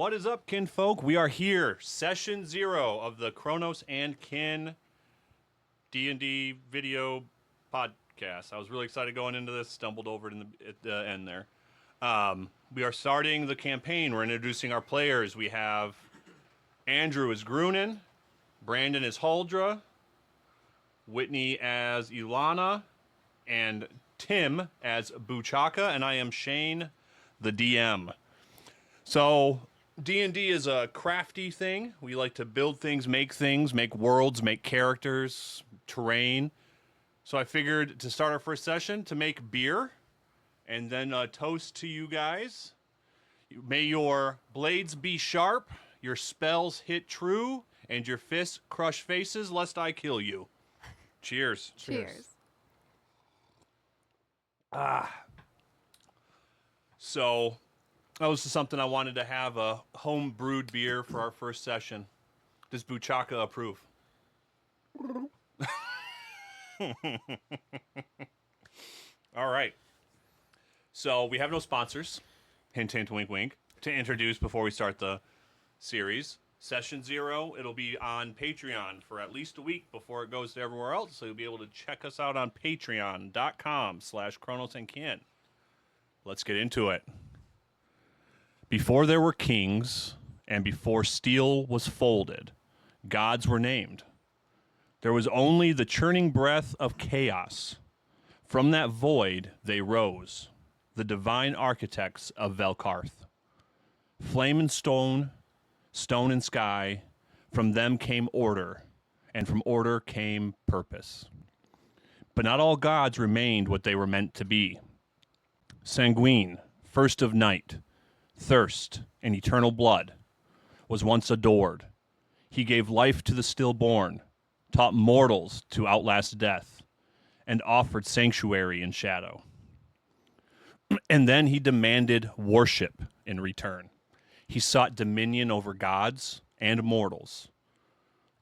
What is up, kinfolk? We are here, session 0 of the Kronos and Kin D&D video podcast. I was really excited going into this, stumbled over it at the end there. We are starting the campaign. We're introducing our players. We have Andrew as Grunin, Brandon as Huldra, Whitney as Ilana, and Tim as Buchaka, and I am Shane, the DM. So D&D is a crafty thing. We like to build things, make worlds, make characters, terrain. So I figured to start our first session to make beer and then a toast to you guys. May your blades be sharp, your spells hit true, and your fists crush faces lest I kill you. Cheers. Cheers. So that was something I wanted to have, a home brewed beer for our first session. Does Buchaka approve? All right. So we have no sponsors. Hint, hint, wink, wink. To introduce before we start the series. Session 0, it'll be on Patreon for at least a week before it goes to everywhere else. So you'll be able to check us out on patreon.com/KronosandKin. Let's get into it. Before there were kings, and before steel was folded, gods were named. There was only the churning breath of chaos. From that void they rose, the divine architects of Velkarth. Flame and stone, stone and sky, from them came order, and from order came purpose. But not all gods remained what they were meant to be. Sanguine, first of night, thirst, and eternal blood, was once adored. He gave life to the stillborn, taught mortals to outlast death, and offered sanctuary in shadow. And then he demanded worship in return. He sought dominion over gods and mortals.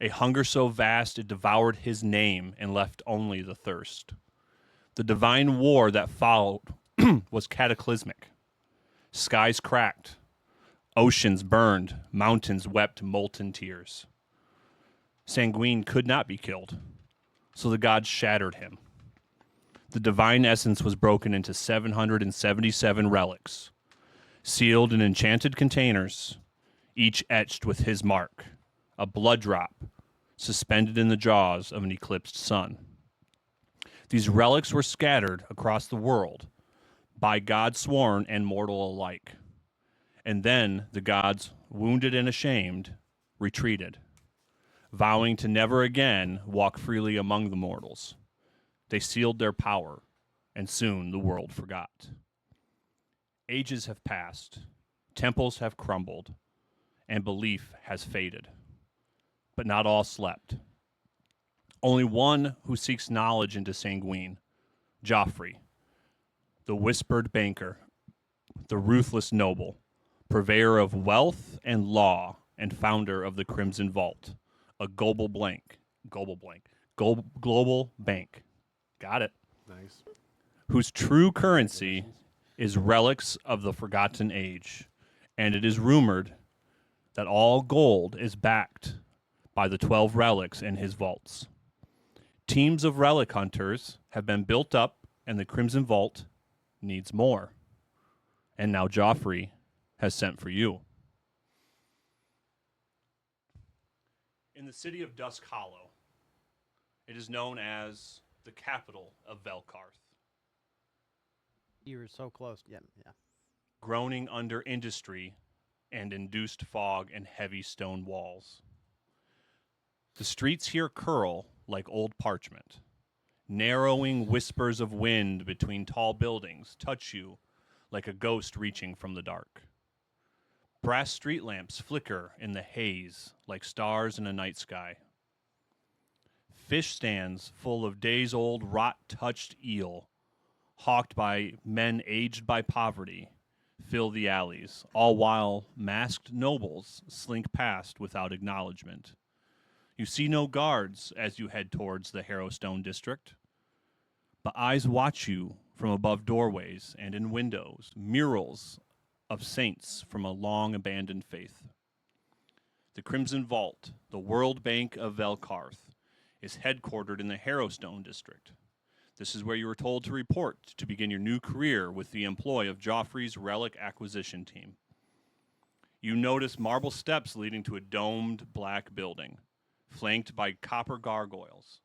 A hunger so vast it devoured his name and left only the thirst. The divine war that followed was cataclysmic. Skies cracked, oceans burned, mountains wept molten tears. Sanguine could not be killed, so the gods shattered him. The divine essence was broken into 777 relics, sealed in enchanted containers, each etched with his mark, a blood drop suspended in the jaws of an eclipsed sun. These relics were scattered across the world, by God sworn and mortal alike. And then the gods, wounded and ashamed, retreated, vowing to never again walk freely among the mortals. They sealed their power, and soon the world forgot. Ages have passed, temples have crumbled, and belief has faded. But not all slept. Only one who seeks knowledge into Sanguine, Joffrey, the whispered banker, the ruthless noble, purveyor of wealth and law, and founder of the Crimson Vault, a global bank. Got it. Nice. Whose true currency is relics of the Forgotten Age, and it is rumored that all gold is backed by the 12 relics in his vaults. Teams of relic hunters have been built up, and the Crimson Vault needs more. And now Joffrey has sent for you. In the city of Dusk Hollow, it is known as the capital of Velkarth. You were so close. Yeah. Groaning under industry and induced fog and heavy stone walls. The streets here curl like old parchment. Narrowing whispers of wind between tall buildings touch you like a ghost reaching from the dark. Brass street lamps flicker in the haze like stars in a night sky. Fish stands full of days-old rot-touched eel, hawked by men aged by poverty, fill the alleys, all while masked nobles slink past without acknowledgement. You see no guards as you head towards the Harrowstone district, but eyes watch you from above doorways and in windows. Murals of saints from a long abandoned faith. The Crimson Vault, the World Bank of Velkarth, is headquartered in the Harrowstone district. This is where you were told to report to begin your new career with the employ of Joffrey's relic acquisition team. You notice marble steps leading to a domed black building, flanked by copper gargoyles.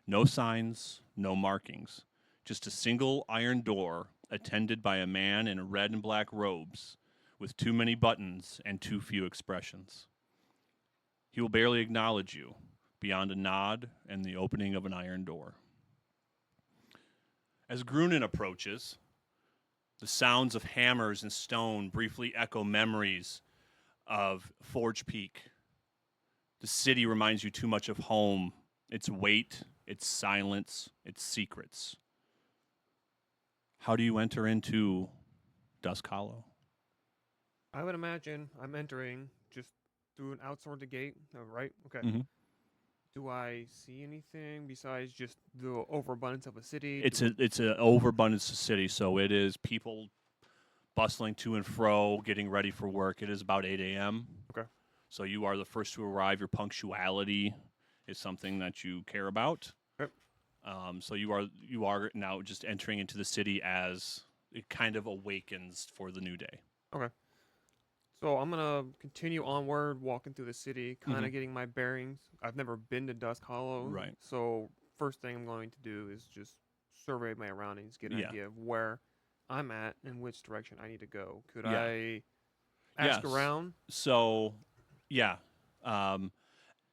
No signs, no markings, just a single iron door attended by a man in red and black robes with too many buttons and too few expressions. He will barely acknowledge you beyond a nod and the opening of an iron door. As Grunin approaches, the sounds of hammers and stone briefly echo memories of Forge Peak. The city reminds you too much of home, its weight, its silence, its secrets. How do you enter into Dusk Hollow? I would imagine I'm entering just through an outside gate, right? Okay. Mhm. Do I see anything besides just the overabundance of a city? It's an overabundance city, so it is people bustling to and fro, getting ready for work. It is about 8 a.m. Okay. So you are the first to arrive. Your punctuality is something that you care about. Yep. So you are now just entering into the city as it kind of awakens for the new day. So I'm gonna continue onward, walking through the city, kind of Mhm. getting my bearings. I've never been to Dusk Hollow, Right. So first thing I'm going to do is just survey my surroundings, get an Yeah. idea of where I'm at and which direction I need to go. Could Yeah. I ask Yes. around? So, yeah,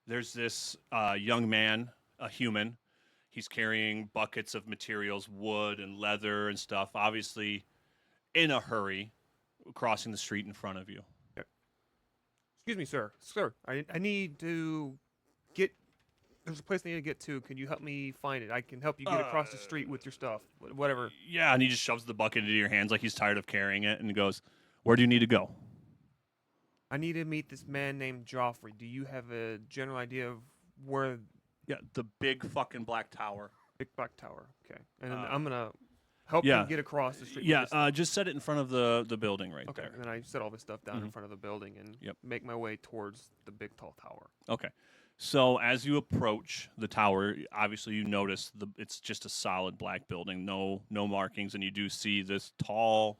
there's this young man, a human. He's carrying buckets of materials, wood and leather and stuff, obviously in a hurry, crossing the street in front of you. Excuse me, sir. Sir, I need to get. There's a place I need to get to. Can you help me find it? I can help you get across the street with your stuff. Whatever. Yeah, and he just shoves the bucket into your hands like he's tired of carrying it and goes, "Where do you need to go?" I need to meet this man named Joffrey. Do you have a general idea of where Yeah, the big fucking black tower. Big Black Tower? Okay, and then Uh, I'm gonna help yeah. him get across the street. with Yeah, this- just set it in front of the building right okay, there. and then I set all this stuff down in Mhm. front of the building and Yep. make my way towards the big tall tower. Okay. So as you approach the tower, obviously you notice it's just a solid black building, no markings, and you do see this tall,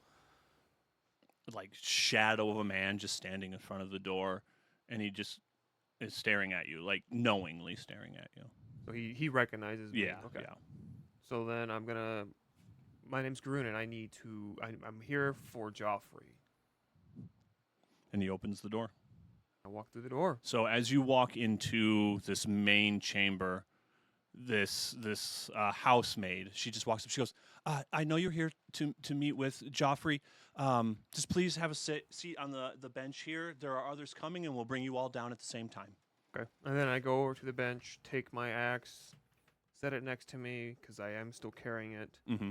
like shadow of a man just standing in front of the door, and he just is staring at you, like knowingly staring at you. So he recognizes me. Yeah. Okay. Yeah. So then I'm gonna. My name's Garun, and I need to. I'm here for Joffrey. And he opens the door. I walk through the door. So as you walk into this main chamber, this housemaid, she just walks up. She goes, "I know you're here to meet with Joffrey. Just please have a seat on the bench here. There are others coming, and we'll bring you all down at the same time." Okay. And then I go over to the bench, take my axe, set it next to me because I am still carrying it. Mm-hmm.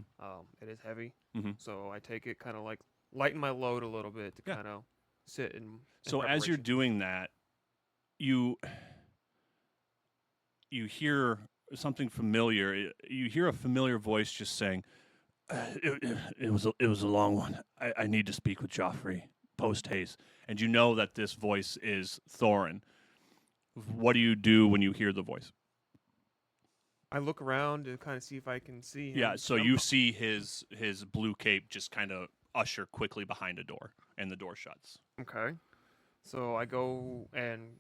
It is heavy, Mhm. so I take it, kind of like lighten my load a little bit to Yeah. kind of sit in. So as you're preparation. doing that, you hear something familiar. You hear a familiar voice just saying, "It was a long one. I need to speak with Joffrey post haste." And you know that this voice is Thorin. What do you do when you hear the voice? I look around to kind of see if I can see him. Yeah, so I'm- you see his blue cape just kind of usher quickly behind a door, and the door shuts. Okay. So I go and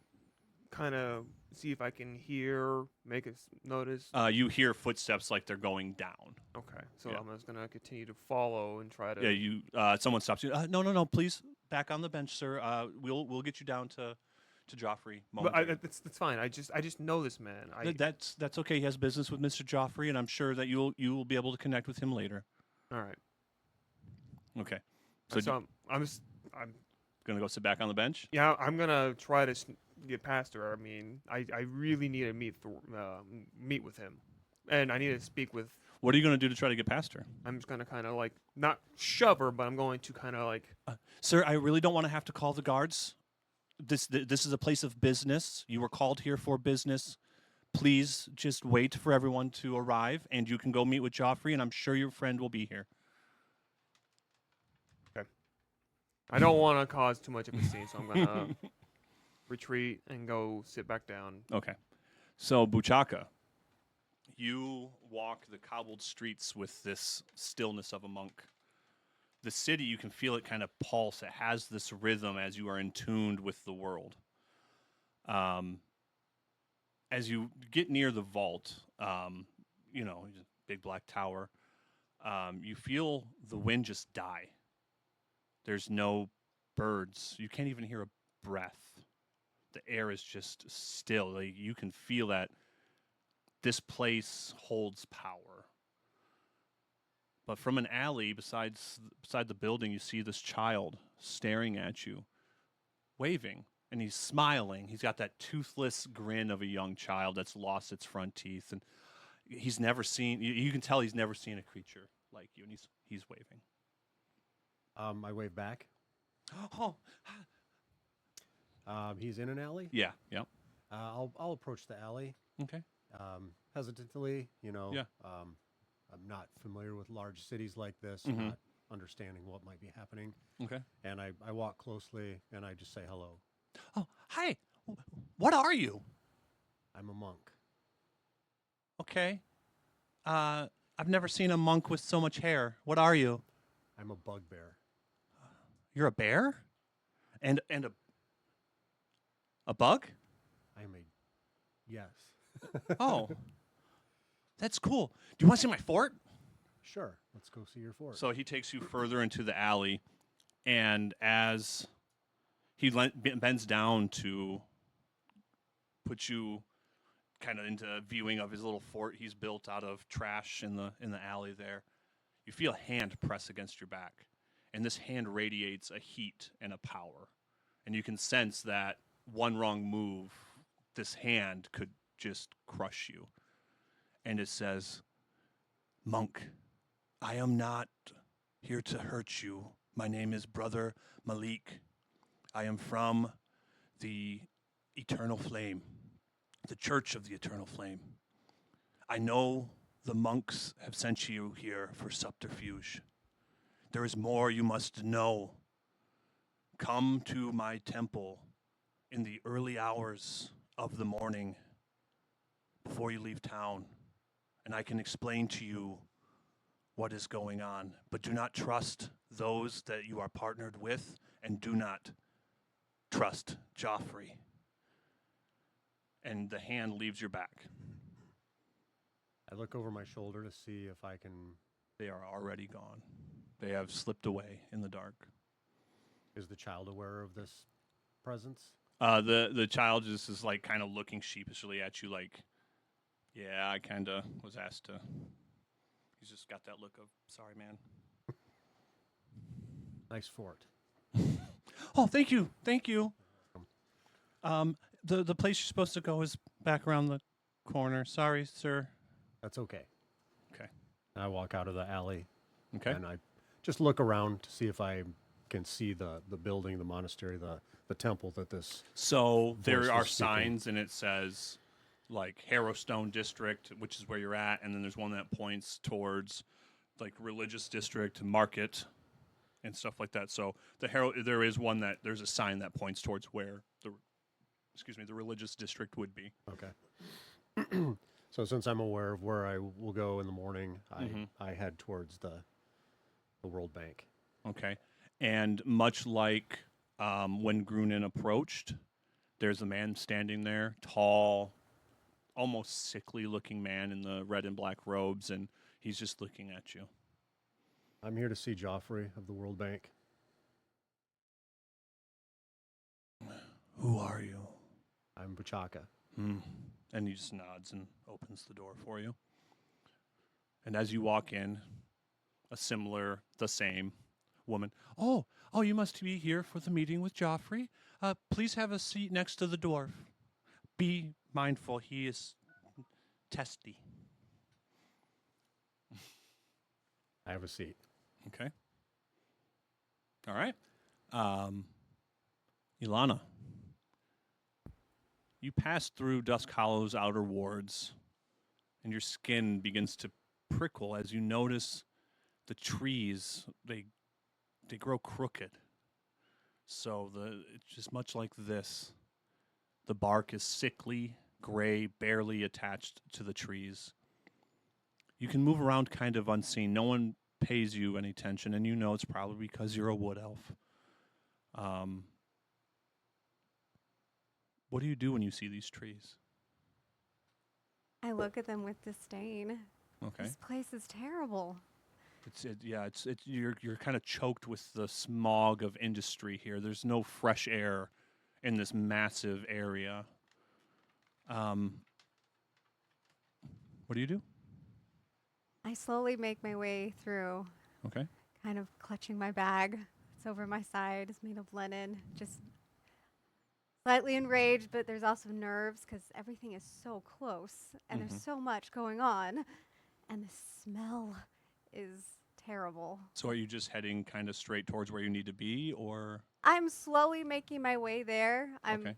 kind of see if I can hear, make us notice. You hear footsteps like they're going down. Okay. So yeah. I'm just gonna continue to follow and try to. Yeah, you. Someone stops you. No, please back on the bench, sir. We'll get you down to Joffrey. But momentarily." that's fine. I just know this man. That's okay. He has business with Mr. Joffrey, and I'm sure that you will be able to connect with him later. All right. Okay. So, So I'm gonna go sit back on the bench. yeah. I'm gonna try to get past her. I mean, I really need to meet with him, and I need to speak with. What are you gonna do to try to get past her, I'm just gonna kind of like not shove her, but I'm going to kind of like. sir? I really don't want to have to call the guards. This is a place of business. You were called here for business. Please just wait for everyone to arrive, and you can go meet with Joffrey, and I'm sure your friend will be here. I don't want to cause too much of a scene, so I'm gonna retreat and go sit back down. Okay. So, Buchaka, you walk the cobbled streets with this stillness of a monk. The city, you can feel it kind of pulse. It has this rhythm as you are in tuned with the world. As you get near the vault, big black tower, you feel the wind just die. There's no birds. You can't even hear a breath. The air is just still. Like, you can feel that this place holds power. But from an alley beside the building, you see this child staring at you, waving, and he's smiling. He's got that toothless grin of a young child that's lost its front teeth, and he's never seen. You can tell he's never seen a creature like you, and he's waving. I wave back. Oh, He's in an alley. yeah, yeah, I'll approach the alley okay, hesitantly. Yeah. I'm not familiar with large cities like this, Mhm. not understanding what might be happening. okay. And I walk closely and I just say hello. Oh, hi. What are you? I'm a monk. Okay. I've never seen a monk with so much hair. What are you? I'm a bugbear. You're a bear? And a bug? I'm a yes. Oh. That's cool. Do you want to see my fort? Sure. Let's go see your fort. So he takes you further into the alley, and as he bends down to put you kind of into viewing of his little fort he's built out of trash in the alley there, you feel a hand press against your back, and this hand radiates a heat and a power, and you can sense that one wrong move, this hand could just crush you. And it says, "Monk, I am not here to hurt you. My name is Brother Malik. I am from the Eternal Flame, the Church of the Eternal Flame. I know the monks have sent you here for subterfuge. There is more you must know. Come to my temple in the early hours of the morning before you leave town, and I can explain to you what is going on. But do not trust those that you are partnered with, and do not trust Joffrey." And the hand leaves your back. I look over my shoulder to see if I can. They are already gone. They have slipped away in the dark. Is the child aware of this presence? The child just is like kind of looking sheepishly at you, like, yeah, I kind of was asked to. He's just got that look of, sorry, man. Nice fort. Oh, thank you, thank you. The place you're supposed to go is back around the corner. Sorry, sir. That's okay. Okay. I walk out of the alley Okay. and I just look around to see if I can see the building, the monastery, the temple that this. So voice there was are speaking. signs, and it says like Harrowstone District, which is where you're at, and then there's one that points towards like Religious District, Market, and stuff like that. So there is one that there's a sign that points towards where the Religious District would be. Okay. So since I'm aware of where I will go in the morning, I head towards the World Bank. Okay. And much like when Grunin approached, there's a man standing there, tall, almost sickly-looking man in the red and black robes, and he's just looking at you. I'm here to see Joffrey of the World Bank. Who are you? I'm Buchaka. And he just nods and opens the door for you. And as you walk in, the same woman. Oh, you must be here for the meeting with Joffrey. Please have a seat next to the dwarf. Be mindful, he is testy. I have a seat. Okay. All right. Ilana, you pass through Dusk Hollow's outer wards, and your skin begins to prickle as you notice the trees, they grow crooked. So it's just much like this. The bark is sickly, gray, barely attached to the trees. You can move around kind of unseen. No one pays you any attention, and you know it's probably because you're a wood elf. What do you do when you see these trees? I look at them with disdain. Okay. This place is terrible. You're kind of choked with the smog of industry here. There's no fresh air in this massive area. What do you do? I slowly make my way through, Okay. kind of clutching my bag. It's over my side. It's made of linen. Just slightly enraged, but there's also nerves because everything is so close and there's so much going on. And the smell is terrible. So are you just heading kind of straight towards where you need to be, or? I'm slowly making my way there. Okay.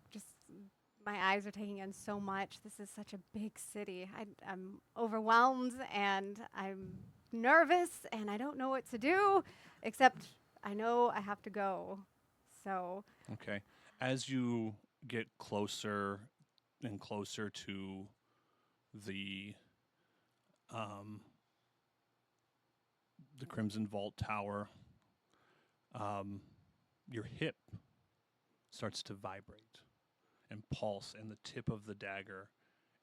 My eyes are taking in so much. This is such a big city. I'm overwhelmed and I'm nervous and I don't know what to do, except I know I have to go. So, Okay. As you get closer and closer to the Crimson Vault Tower, your hip starts to vibrate and pulse, and the tip of the dagger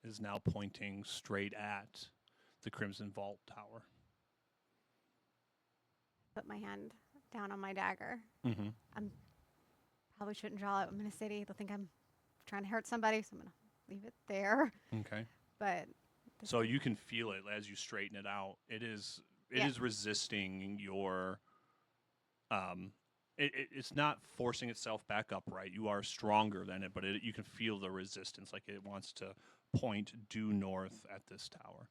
is now pointing straight at the Crimson Vault Tower. put my hand down on my dagger. Mm-hmm. Probably shouldn't draw it. I'm in a city. They'll think I'm trying to hurt somebody, so I'm going to leave it there. Okay. But So you can feel it as you straighten it out. It is Yeah. resisting your it's not forcing itself back upright. You are stronger than it, but you can feel the resistance, like it wants to point due north at this tower.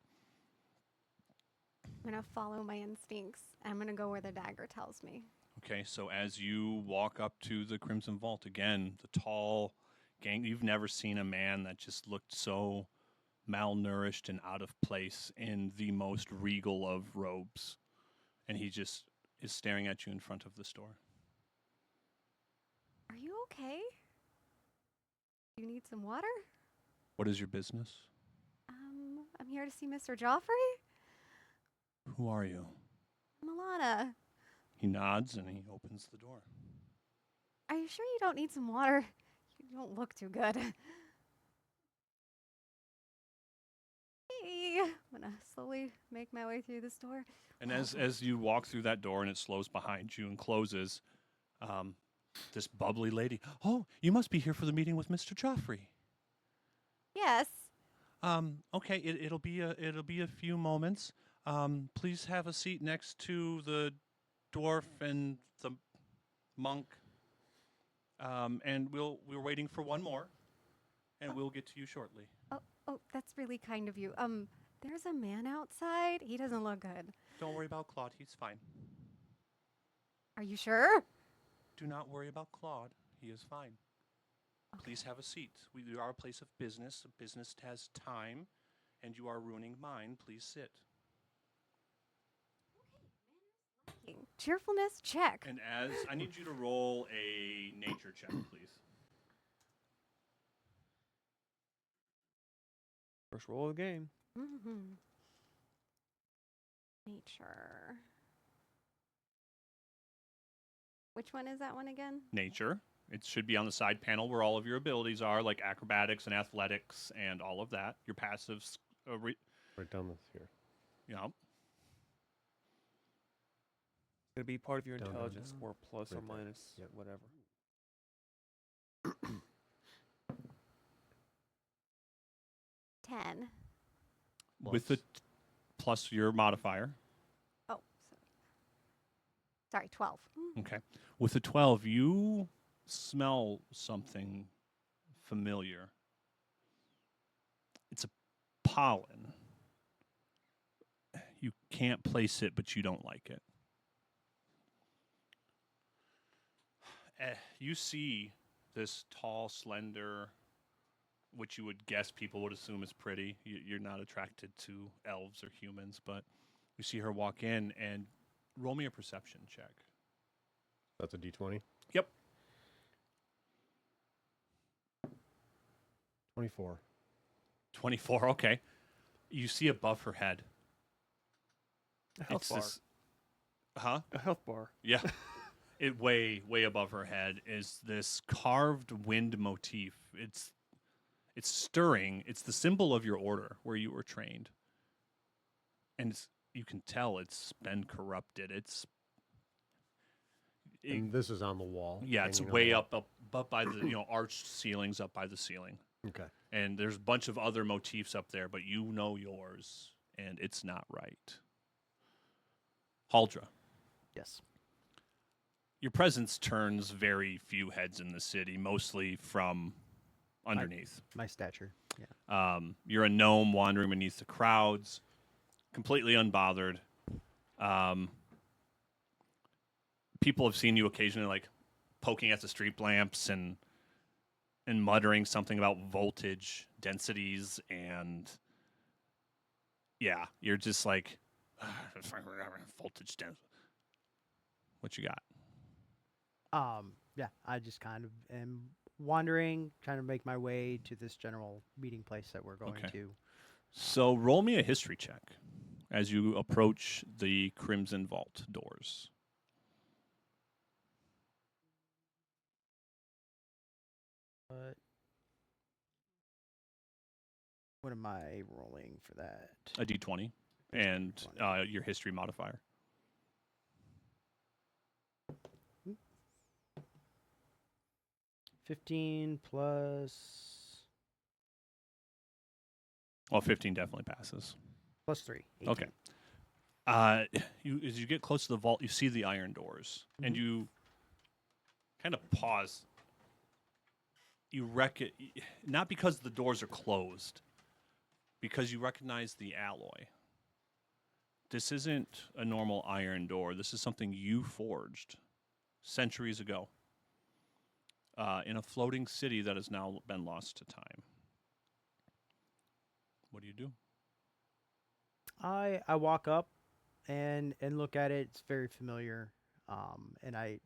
I'm going to follow my instincts. I'm going to go where the dagger tells me. Okay, so as you walk up to the Crimson Vault, again, the tall gang, you've never seen a man that just looked so malnourished and out of place in the most regal of robes. And he just is staring at you in front of the store. Are you okay? Do you need some water? What is your business? I'm here to see Mr. Joffrey. Who are you? Milana, He nods and he opens the door. are you sure you don't need some water? You don't look too good. Hey, I'm gonna slowly make my way through this door. And as you walk through that door and it slows behind you and closes, this bubbly lady, oh, you must be here for the meeting with Mr. Joffrey. Yes. Okay, it'll be a few moments. Please have a seat next to the dwarf and the monk. And we're waiting for one more, and we'll get to you shortly. Oh, that's really kind of you. There's a man outside. He doesn't look good. Don't worry about Claude; he's fine. Are you sure? Do not worry about Claude; he is fine. Okay. Please have a seat. We are a place of business. A business has time, and you are ruining mine. Please sit. Cheerfulness, check. And as I need you to roll a nature check, please. First roll of the game. Mm-hmm. Nature. Which one is that one again? Nature. It should be on the side panel where all of your abilities are, like acrobatics and athletics and all of that. Your passives, Right down this here. you know. It's gonna be part of your Down, down, intelligence down. or plus or Right there. minus Yep. whatever. 10. With the plus your modifier. Oh, sorry, 12. Okay. With the 12, you smell something familiar. It's a pollen. You can't place it, but you don't like it. You see this tall, slender, which you would guess people would assume is pretty. You're not attracted to elves or humans, but you see her walk in and roll me a perception check. That's a D20. Yep. 24. 24. Okay. You see above her head. A health bar. Huh? A health bar. Yeah. It way above her head is this carved wind motif. It's stirring. It's the symbol of your order where you were trained. And you can tell it's been corrupted. And this is on the wall. Yeah, it's hanging on way the wall. up by the arched ceilings up by the ceiling. Okay. And there's a bunch of other motifs up there, but you know yours, and it's not right. Haldra, Yes. your presence turns very few heads in the city, mostly from underneath. My stature. Yeah. You're a gnome wandering beneath the crowds, completely unbothered. People have seen you occasionally, like poking at the street lamps and muttering something about voltage densities, and yeah, you're just like voltage density. What you got? Yeah, I just kind of am wandering, trying to make my way to this general meeting place that we're going Okay. to. So roll me a history check as you approach the Crimson Vault doors. What am I rolling for that? A d20 and your history modifier. 15 plus Well, 15 definitely passes. plus 3. 18. Okay. As you get close to the vault, you see the iron doors, and you kind of pause. You not because the doors are closed, because you recognize the alloy. This isn't a normal iron door. This is something you forged centuries ago in a floating city that has now been lost to time. What do you do? I walk up and look at it. It's very familiar. And I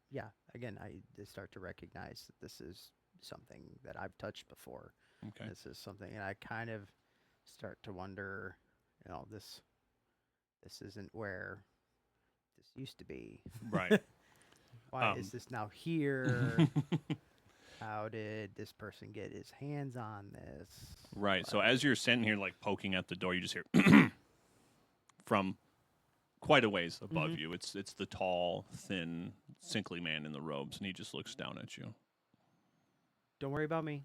start to recognize that this is something that I've touched before. Okay. This is something, and I kind of start to wonder, this isn't where this used to be. Right. Why is this now here? How did this person get his hands on this? Right. So as you're sitting here, like poking at the door, you just hear from quite a ways above you. It's the tall, thin, sickly man in the robes, and he just looks down at you. Don't worry about me.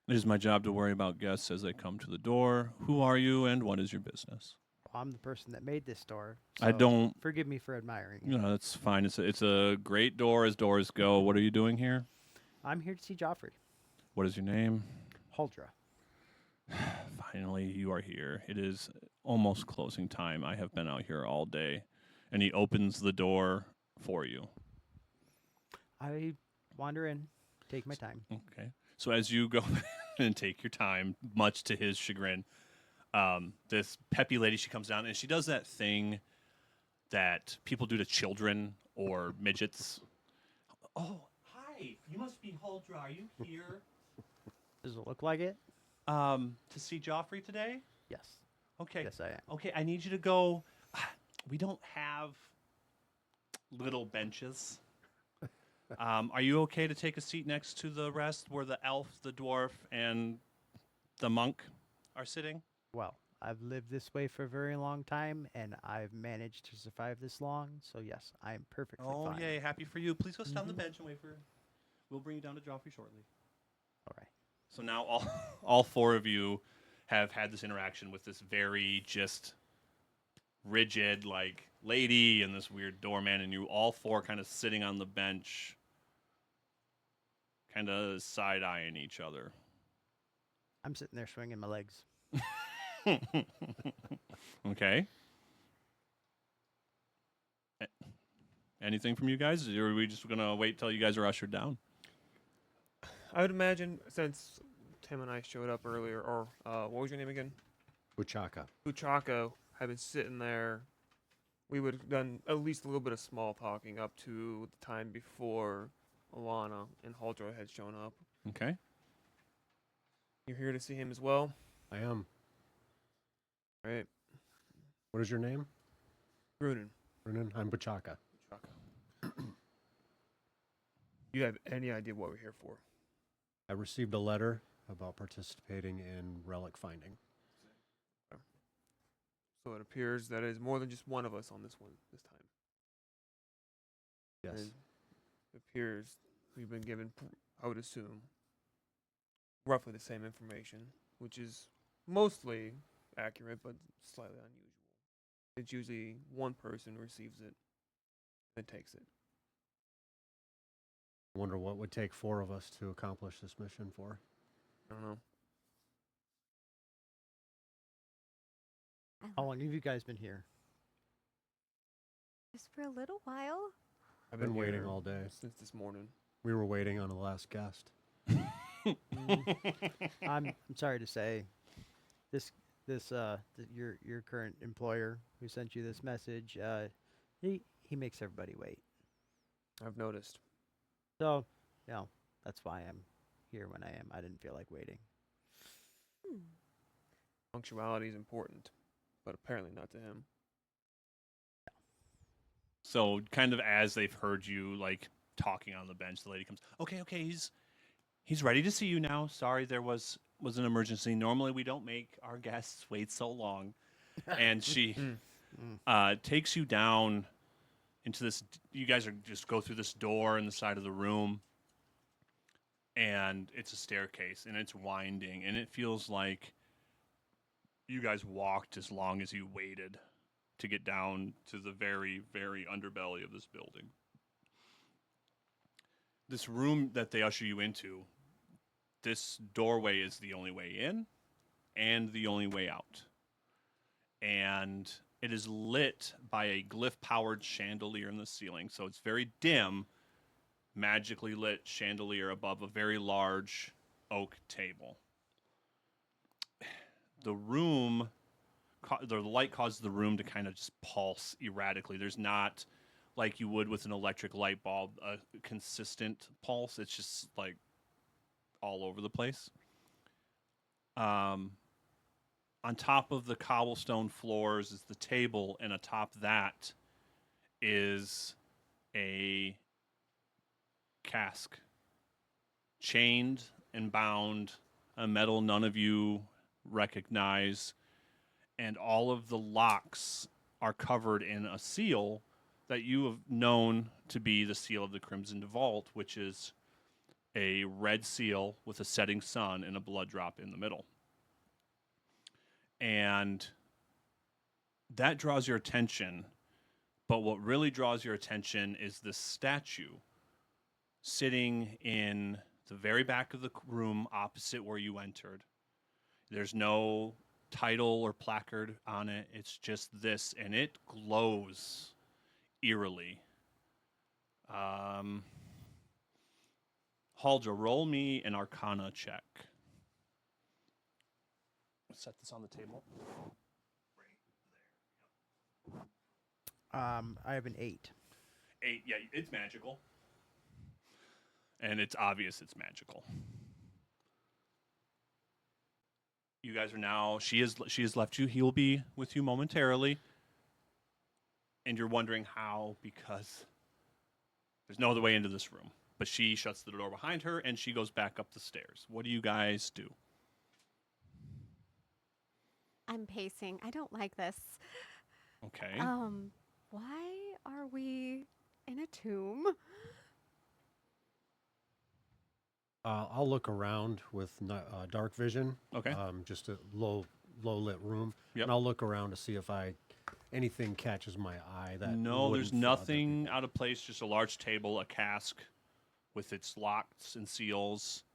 It is my job to worry about guests as they come to the door. Who are you, and what is your business? I'm the person that made this door. I so don't. Forgive me for admiring it. You know, that's fine. It's a great door as doors go. What are you doing here? I'm here to see Joffrey. What is your name? Huldra. Finally, you are here. It is almost closing time. I have been out here all day. And he opens the door for you. I wander in, take my time. Okay. So as you go and take your time, much to his chagrin, this peppy lady, she comes down and she does that thing that people do to children or midgets. Oh, hi. You must be Huldra. Are you here Does it look like it? to see Joffrey today? Yes. Okay. Yes, I am. Okay, I need you to go. We don't have little benches. Are you okay to take a seat next to the rest where the elf, the dwarf, and the monk are sitting? Well, I've lived this way for a very long time, and I've managed to survive this long. So yes, I am perfectly Oh, fine. yay. Happy for you. Please go sit on the bench and wait for. We'll bring you down to Joffrey shortly. All right. So now all four of you have had this interaction with this very just rigid like lady and this weird doorman, and you all four kind of sitting on the bench, kind of side-eyeing each other. I'm sitting there swinging my legs. Okay. Anything from you guys? Or are we just going to wait till you guys are ushered down? I would imagine since Tim and I showed up earlier, or what was your name again? Uchaka. Uchako had been sitting there. We would have done at least a little bit of small talking up to the time before Alana and Huldra had shown up. Okay. You're here to see him as well. I am. All right, What is your name? Grunin. Brennan? I'm Bachaka. You have any idea what we're here for? I received a letter about participating in relic finding. So it appears that it is more than just one of us on this one this time. Yes. And it appears we've been given, I would assume, roughly the same information, which is mostly accurate, but slightly unusual. It's usually one person receives it and takes it. I wonder what would take 4 of us to accomplish this mission for. I don't know. How long have you guys been here? Just for a little while. I've Been waiting here all day. since this morning. We were waiting on the last guest. I'm sorry to say, your current employer who sent you this message, he makes everybody wait. I've noticed. So, that's why I'm here when I am. I didn't feel like waiting. Hmm. Punctuality is important, but apparently not to him. So kind of as they've heard you like talking on the bench, the lady comes, okay, he's ready to see you now. Sorry, there was an emergency. Normally we don't make our guests wait so long. And she takes you down into this, you guys are just go through this door in the side of the room, and it's a staircase, and it's winding, and it feels like you guys walked as long as you waited to get down to the very, very underbelly of this building. This room that they usher you into, this doorway is the only way in and the only way out. And it is lit by a glyph-powered chandelier in the ceiling. So it's very dim, magically lit chandelier above a very large oak table. The room, the light causes the room to kind of just pulse erratically. There's not, like you would with an electric light bulb, a consistent pulse. It's just like all over the place. On top of the cobblestone floors is the table, and atop that is a cask, chained and bound, a metal none of you recognize, and all of the locks are covered in a seal that you have known to be the seal of the Crimson Vault, which is a red seal with a setting sun and a blood drop in the middle. And that draws your attention, but what really draws your attention is this statue sitting in the very back of the room opposite where you entered. There's no title or placard on it. It's just this, and it glows eerily. Haldra, roll me an Arcana check. Set this on the table. I have an 8. 8, yeah, it's magical. And it's obvious it's magical. You guys are now, she has left you. He will be with you momentarily. And you're wondering how, because there's no other way into this room. But she shuts the door behind her, and she goes back up the stairs. What do you guys do? I'm pacing. I don't like this. Okay. Why are we in a tomb? I'll look around with dark vision. Okay. Just a low lit room. Yep. And I'll look around to see if anything catches my eye. That No, there's wouldn't for other nothing people. out of place. Just a large table, a cask with its locks and seals,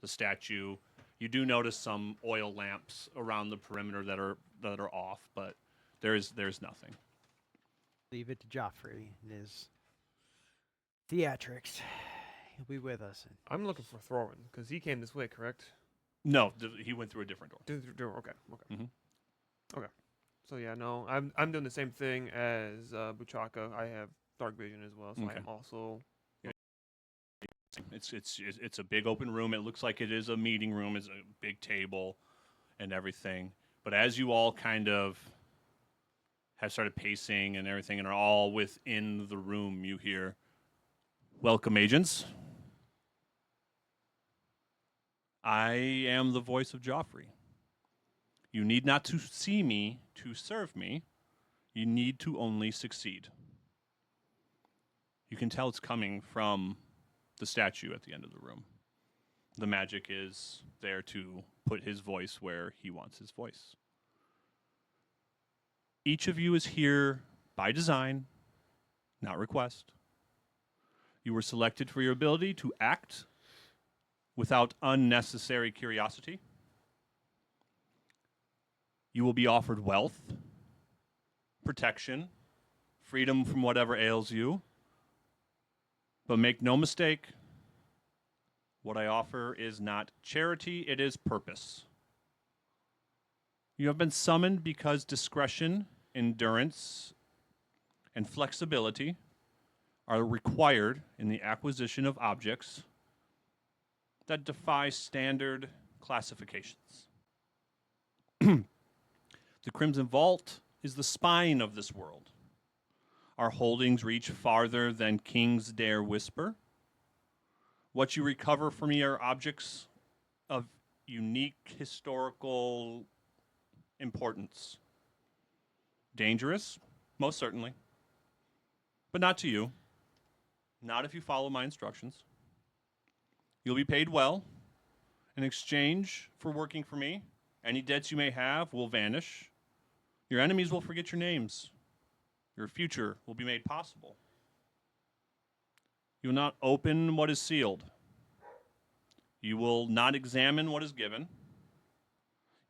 the statue. You do notice some oil lamps around the perimeter that are off, but there's nothing. Leave it to Joffrey and his theatrics. He'll be with us. I'm looking for Thorin because he came this way, correct? No, he went through a different door. Okay. Mhm. Okay. So yeah, no, I'm doing the same thing as Buchaka. I have dark vision as well, so I Okay. am also It's a big open room. It looks like it is a meeting room. It's a big table and everything. But as you all kind of have started pacing and everything and are all within the room, you hear, "Welcome, agents. I am the voice of Joffrey. You need not to see me to serve me. You need to only succeed." You can tell it's coming from the statue at the end of the room. The magic is there to put his voice where he wants his voice. Each of you is here by design, not request. You were selected for your ability to act without unnecessary curiosity. You will be offered wealth, protection, freedom from whatever ails you. But make no mistake, what I offer is not charity, it is purpose. You have been summoned because discretion, endurance, and flexibility are required in the acquisition of objects that defy standard classifications. The Crimson Vault is the spine of this world. Our holdings reach farther than kings dare whisper. What you recover from me are objects of unique historical importance. Dangerous, most certainly, but not to you. Not if you follow my instructions. You'll be paid well. In exchange for working for me, any debts you may have will vanish. Your enemies will forget your names. Your future will be made possible. You will not open what is sealed. You will not examine what is given.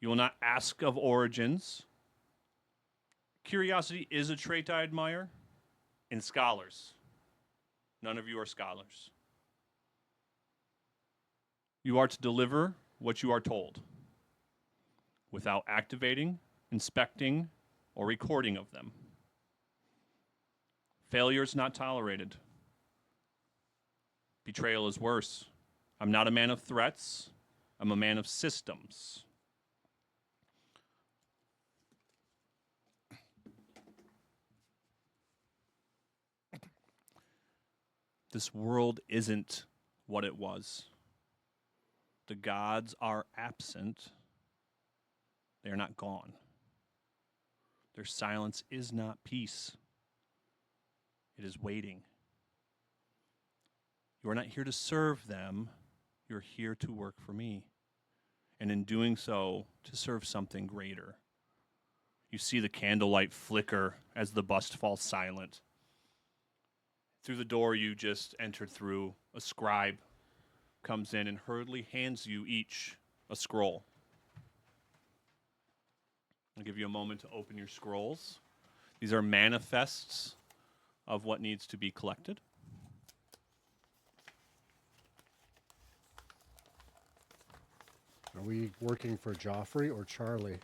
You will not ask of origins. Curiosity is a trait I admire in scholars. None of you are scholars. You are to deliver what you are told without activating, inspecting, or recording of them. Failure is not tolerated. Betrayal is worse. I'm not a man of threats. I'm a man of systems. This world isn't what it was. The gods are absent. They are not gone. Their silence is not peace. It is waiting. You are not here to serve them. You're here to work for me. And in doing so, to serve something greater. You see the candlelight flicker as the bust falls silent. Through the door you just entered through, a scribe comes in and hurriedly hands you each a scroll. I'll give you a moment to open your scrolls. These are manifests of what needs to be collected. Are we working for Joffrey or Charlie?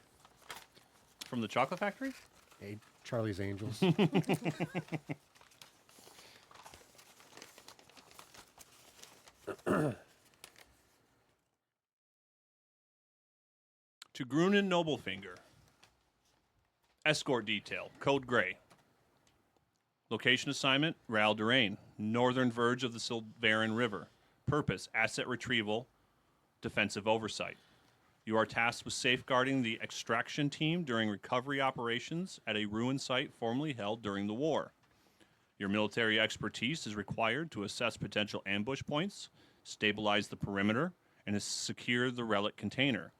From the chocolate factory? Hey, Charlie's Angels. To Grunin Noblefinger. Escort detail, code gray. Location assignment, Ral Durain, northern verge of the Silverin River. Purpose, asset retrieval, defensive oversight. You are tasked with safeguarding the extraction team during recovery operations at a ruin site formerly held during the war. Your military expertise is required to assess potential ambush points, stabilize the perimeter, and secure the relic container.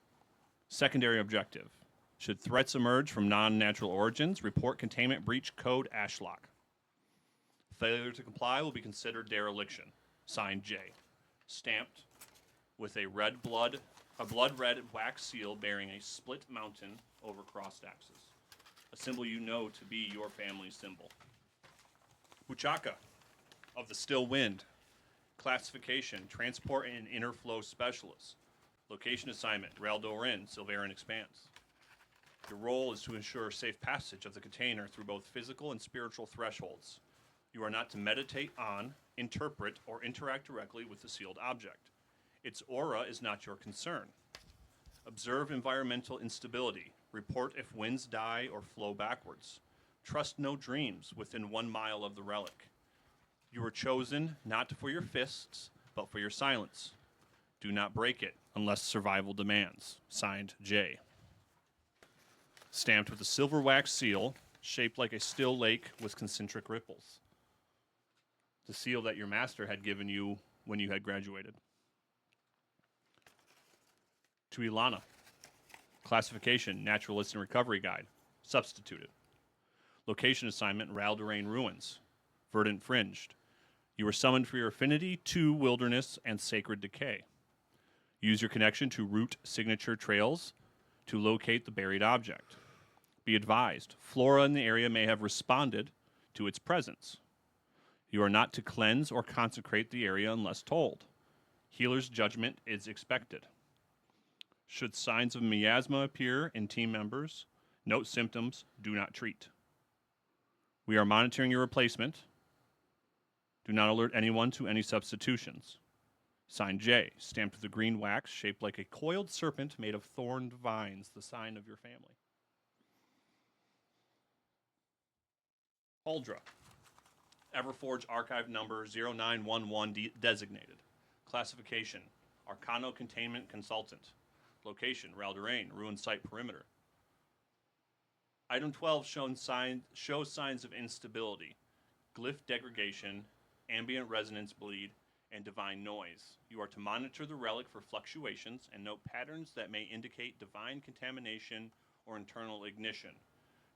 Secondary objective. Should threats emerge from non-natural origins, report containment breach code Ashlock. Failure to comply will be considered dereliction. Signed J. Stamped with a blood red wax seal bearing a split mountain over crossed axes. A symbol you know to be your family's symbol. Huchaka of the Still Wind. Classification, transport and inner flow specialist. Location assignment, Raldorin, Silverin Expanse. Your role is to ensure safe passage of the container through both physical and spiritual thresholds. You are not to meditate on, interpret, or interact directly with the sealed object. Its aura is not your concern. Observe environmental instability. Report if winds die or flow backwards. Trust no dreams within 1 mile of the relic. You were chosen not for your fists, but for your silence. Do not break it unless survival demands. Signed, J. Stamped with a silver wax seal, shaped like a still lake with concentric ripples. The seal that your master had given you when you had graduated. To Ilana. Classification, Naturalist and Recovery Guide. Substituted. Location assignment, Ralderain Ruins. Verdant Fringed. You were summoned for your affinity to wilderness and sacred decay. Use your connection to route signature trails to locate the buried object. Be advised, flora in the area may have responded to its presence. You are not to cleanse or consecrate the area unless told. Healer's judgment is expected. Should signs of miasma appear in team members, note symptoms, do not treat. We are monitoring your replacement. Do not alert anyone to any substitutions. Sign J, stamped with a green wax shaped like a coiled serpent made of thorned vines, the sign of your family. Huldra. Everforge archive number 0911 designated. Classification, Arcano Containment Consultant. Location, Ralderain, Ruin Site Perimeter. Item 12 shows signs of instability, glyph degradation, ambient resonance bleed, and divine noise. You are to monitor the relic for fluctuations and note patterns that may indicate divine contamination or internal ignition.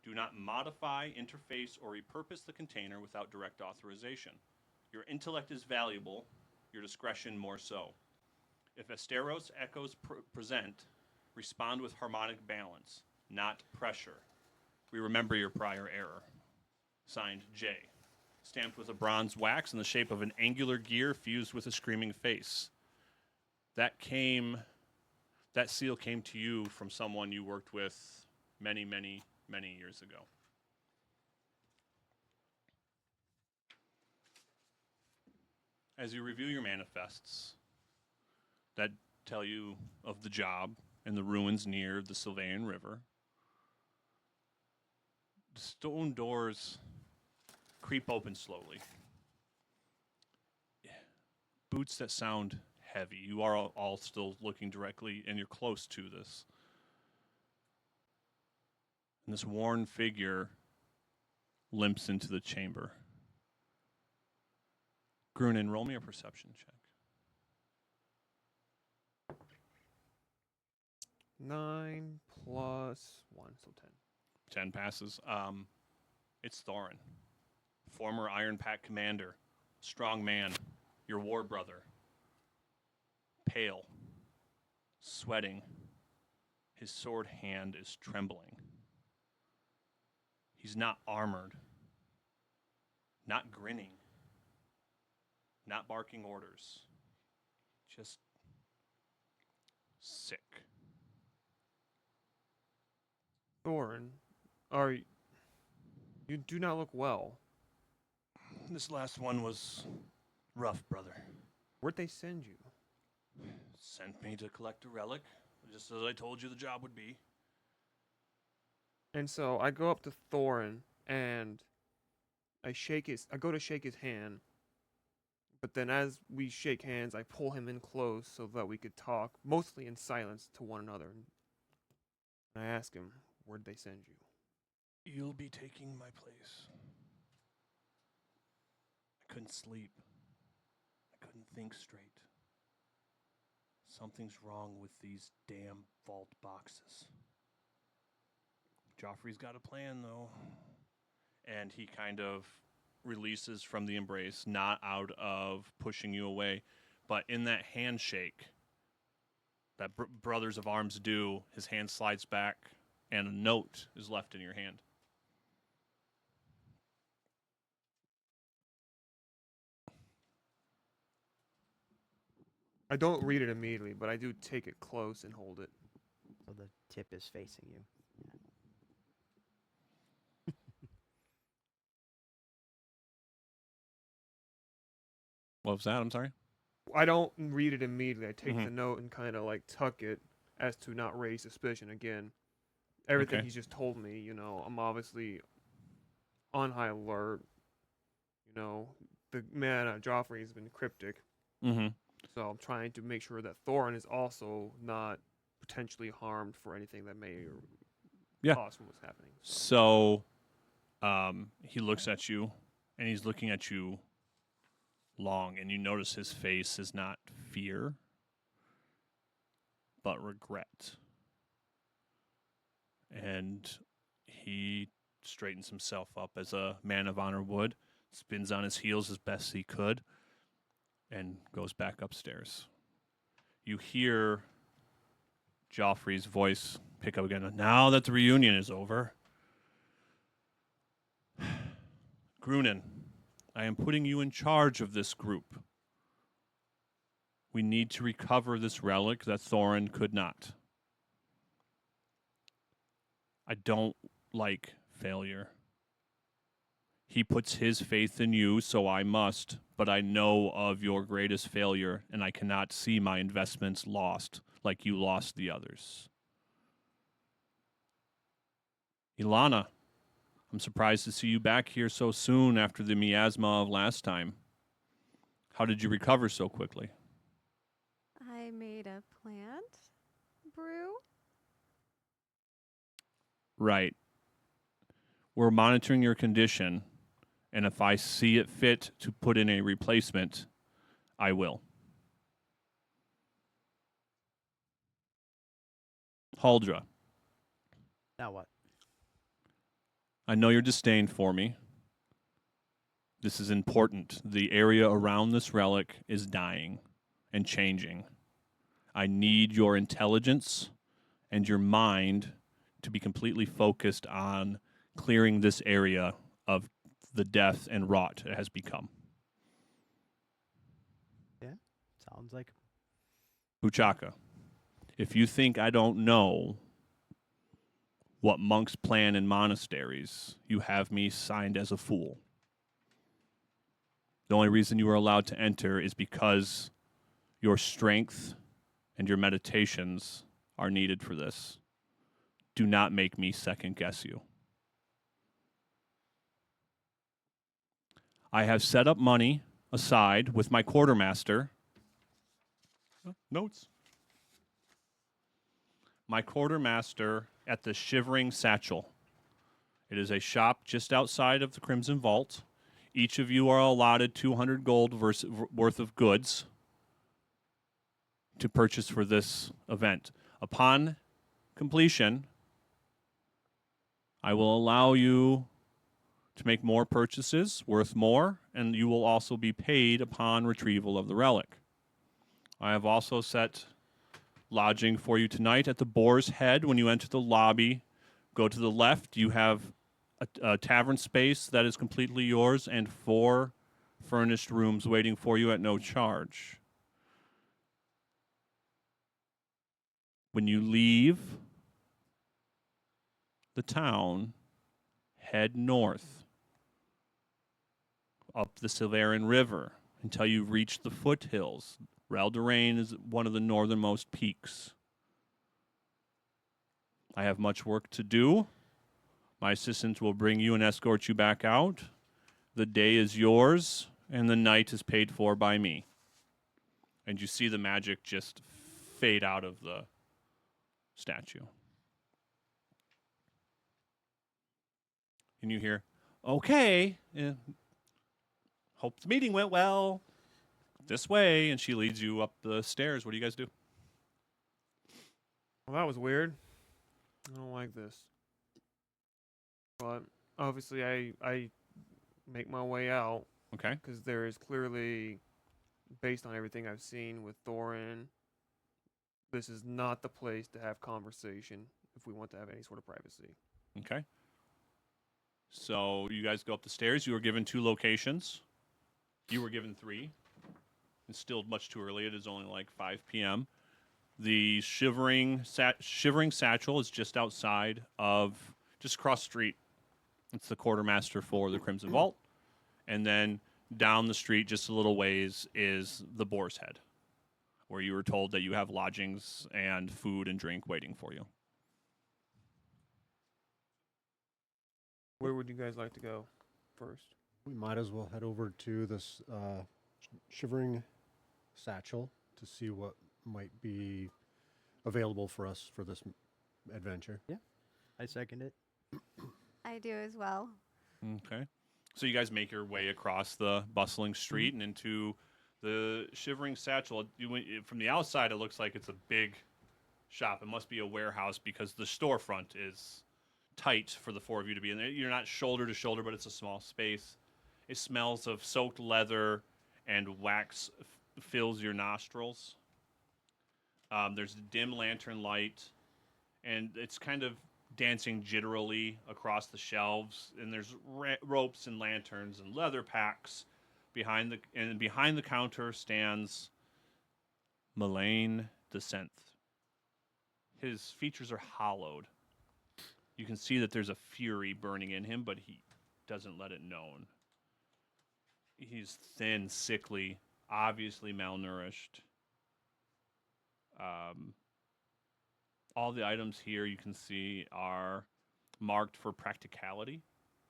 Do not modify, interface, or repurpose the container without direct authorization. Your intellect is valuable, your discretion more so. If Asteros echoes present, respond with harmonic balance, not pressure. We remember your prior error. Signed, J. Stamped with a bronze wax in the shape of an angular gear fused with a screaming face. That seal came to you from someone you worked with many, many, many years ago. As you review your manifests that tell you of the job and the ruins near the Sylvain River, the stone doors creep open slowly. Boots that sound heavy. You are all still looking directly, and you're close to this. And this worn figure limps into the chamber. Grunin, roll me a perception check. 9 plus 1, so 10. 10 passes. It's Thorin, former Iron Pact commander, strong man, your war brother. Pale, sweating, his sword hand is trembling. He's not armored, not grinning, not barking orders, just sick. Thorin, you do not look well. This last one was rough, brother. Where'd they send you? Sent me to collect a relic, just as I told you the job would be. And so I go up to Thorin and I go to shake his hand. But then as we shake hands, I pull him in close so that we could talk, mostly in silence, to one another. And I ask him, where'd they send you? You'll be taking my place. I couldn't sleep. I couldn't think straight. Something's wrong with these damn vault boxes. Joffrey's got a plan, though. And he kind of releases from the embrace, not out of pushing you away, but in that handshake that brothers of arms do, his hand slides back, and a note is left in your hand. I don't read it immediately, but I do take it close and hold it. So the tip is facing you. What was that? I'm sorry. I don't read it immediately. I take Mhm. the note and kind of like tuck it as to not raise suspicion again. Everything Okay. he's just told me, I'm obviously on high alert. The man Joffrey has been cryptic, Mm-hmm. so I'm trying to make sure that Thorin is also not potentially harmed for anything that may Yeah. cause from what's happening. So, So, he looks at you, and he's looking at you long, and you notice his face is not fear, but regret. And he straightens himself up as a man of honor would, spins on his heels as best he could, and goes back upstairs. You hear Joffrey's voice pick up again. Now that the reunion is over, Grunin, I am putting you in charge of this group. We need to recover this relic that Thorin could not. I don't like failure. He puts his faith in you, so I must, but I know of your greatest failure, and I cannot see my investments lost like you lost the others. Ilana, I'm surprised to see you back here so soon after the miasma of last time. How did you recover so quickly? I made a plant brew. Right. We're monitoring your condition, and if I see it fit to put in a replacement, I will. Haldra, Now what? I know your disdain for me. This is important. The area around this relic is dying and changing. I need your intelligence and your mind to be completely focused on clearing this area of the death and rot it has become. Sounds like Buchaka, if you think I don't know what monks plan in monasteries, you have me signed as a fool. The only reason you are allowed to enter is because your strength and your meditations are needed for this. Do not make me second guess you. I have set up money aside with my quartermaster. Notes. My quartermaster at the Shivering Satchel. It is a shop just outside of the Crimson Vault. Each of you are allotted 200 gold worth of goods to purchase for this event. Upon completion, I will allow you to make more purchases worth more, and you will also be paid upon retrieval of the relic. I have also set lodging for you tonight at the Boar's Head. When you enter the lobby, go to the left. You have a tavern space that is completely yours and 4 furnished rooms waiting for you at no charge. When you leave the town, head north up the Silverin River until you reach the foothills. Ralderain is one of the northernmost peaks. I have much work to do. My assistants will bring you and escort you back out. The day is yours, and the night is paid for by me. And you see the magic just fade out of the statue. And you hear, okay, hope the meeting went well. This way, and she leads you up the stairs. What do you guys do? Well, that was weird. I don't like this. But obviously, I make my way out Okay. because there is clearly, based on everything I've seen with Thorin, this is not the place to have conversation if we want to have any sort of privacy. Okay. So you guys go up the stairs. You were given 2 locations. You were given 3. It's still much too early. It is only like 5 p.m. The Shivering Satchel is just outside of, just across the street. It's the quartermaster for the Crimson Vault. And then down the street, just a little ways, is the Boar's Head, where you were told that you have lodgings and food and drink waiting for you. Where would you guys like to go first? We might as well head over to this Shivering Satchel to see what might be available for us for this adventure. I second it. I do as well. Okay. So you guys make your way across the bustling street and into the Shivering Satchel. From the outside, it looks like it's a big shop. It must be a warehouse because the storefront is tight for the four of you to be in there. You're not shoulder to shoulder, but it's a small space. It smells of soaked leather and wax fills your nostrils. There's a dim lantern light, and it's kind of dancing jitterily across the shelves. And there's ropes and lanterns and leather packs behind the counter stands Mullane the Tenth. His features are hollowed. You can see that there's a fury burning in him, but he doesn't let it known. He's thin, sickly, obviously malnourished. All the items here you can see are marked for practicality.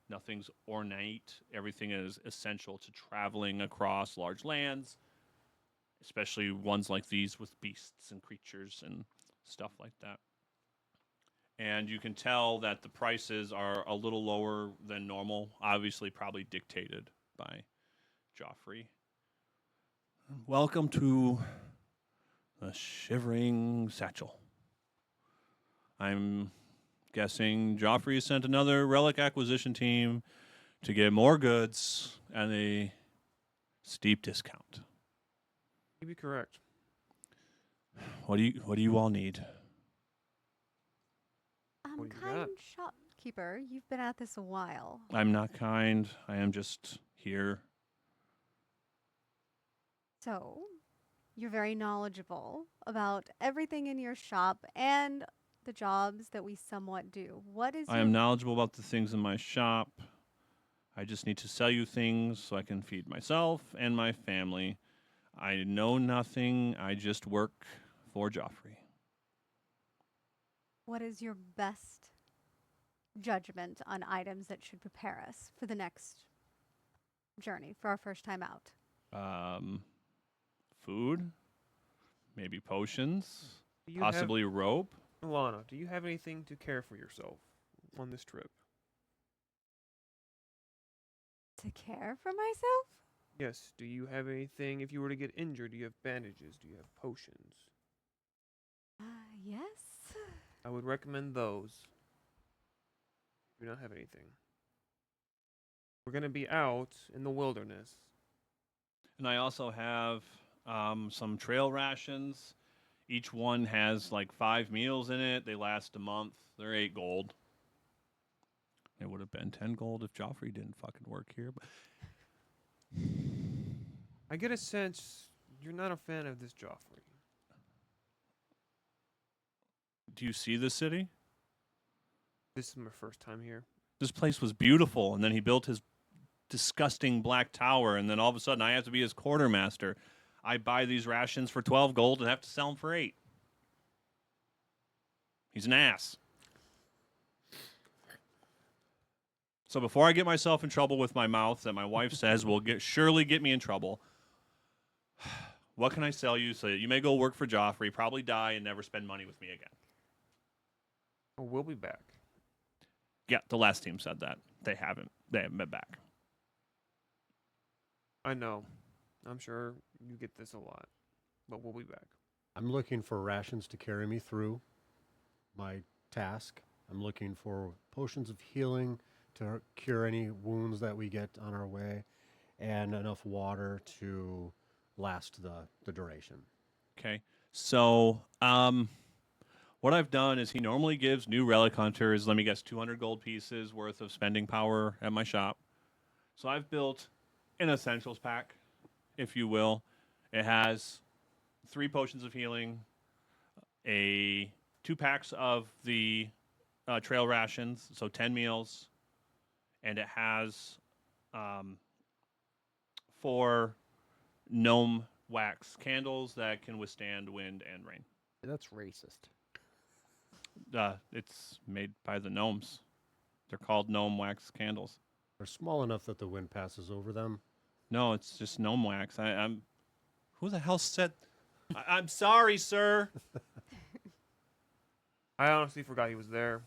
Nothing's ornate. Everything is essential to traveling across large lands, especially ones like these with beasts and creatures and stuff like that. And you can tell that the prices are a little lower than normal, obviously probably dictated by Joffrey. Welcome to the Shivering Satchel. I'm guessing Joffrey sent another relic acquisition team to get more goods at a steep discount. You'd be correct. What do you all need? What do you Kind got? shopkeeper, you've been at this a while. I'm not kind. I am just here. So, you're very knowledgeable about everything in your shop and the jobs that we somewhat do. What is I your am knowledgeable about the things in my shop. I just need to sell you things so I can feed myself and my family. I know nothing. I just work for Joffrey. what is your best judgment on items that should prepare us for the next journey, for our first time out? Food, maybe potions, Do you possibly rope. have, Alana, do you have anything to care for yourself on this trip? To care for myself? Yes. Do you have anything, if you were to get injured, do you have bandages? Do you have potions? Yes. I would recommend those. If you don't have anything. We're going to be out in the wilderness. And I also have some trail rations. Each one has like 5 meals in it. They last a month. They're 8 gold. It would have been 10 gold if Joffrey didn't fucking work here. But I get a sense you're not a fan of this Joffrey. do you see the city? This is my first time here. This place was beautiful, and then he built his disgusting black tower, and then all of a sudden I have to be his quartermaster. I buy these rations for 12 gold and have to sell them for 8. He's an ass. So before I get myself in trouble with my mouth that my wife says will surely get me in trouble, what can I sell you so that you may go work for Joffrey, probably die, and never spend money with me again? Oh, we'll be back. Yeah, the last team said that. They haven't. They haven't been back. I know. I'm sure you get this a lot. But we'll be back. I'm looking for rations to carry me through my task. I'm looking for potions of healing to cure any wounds that we get on our way, and enough water to last the duration. Okay. So, what I've done is he normally gives new relic hunters, let me guess, 200 gold pieces worth of spending power at my shop. So I've built an essentials pack, if you will. It has 3 potions of healing, 2 packs of the trail rations, so 10 meals, and it has 4 gnome wax candles that can withstand wind and rain. That's racist. It's made by the gnomes. They're called gnome wax candles. They're small enough that the wind passes over them. No, it's just gnome wax. I'm. Who the hell said? I'm sorry, sir. I honestly forgot he was there.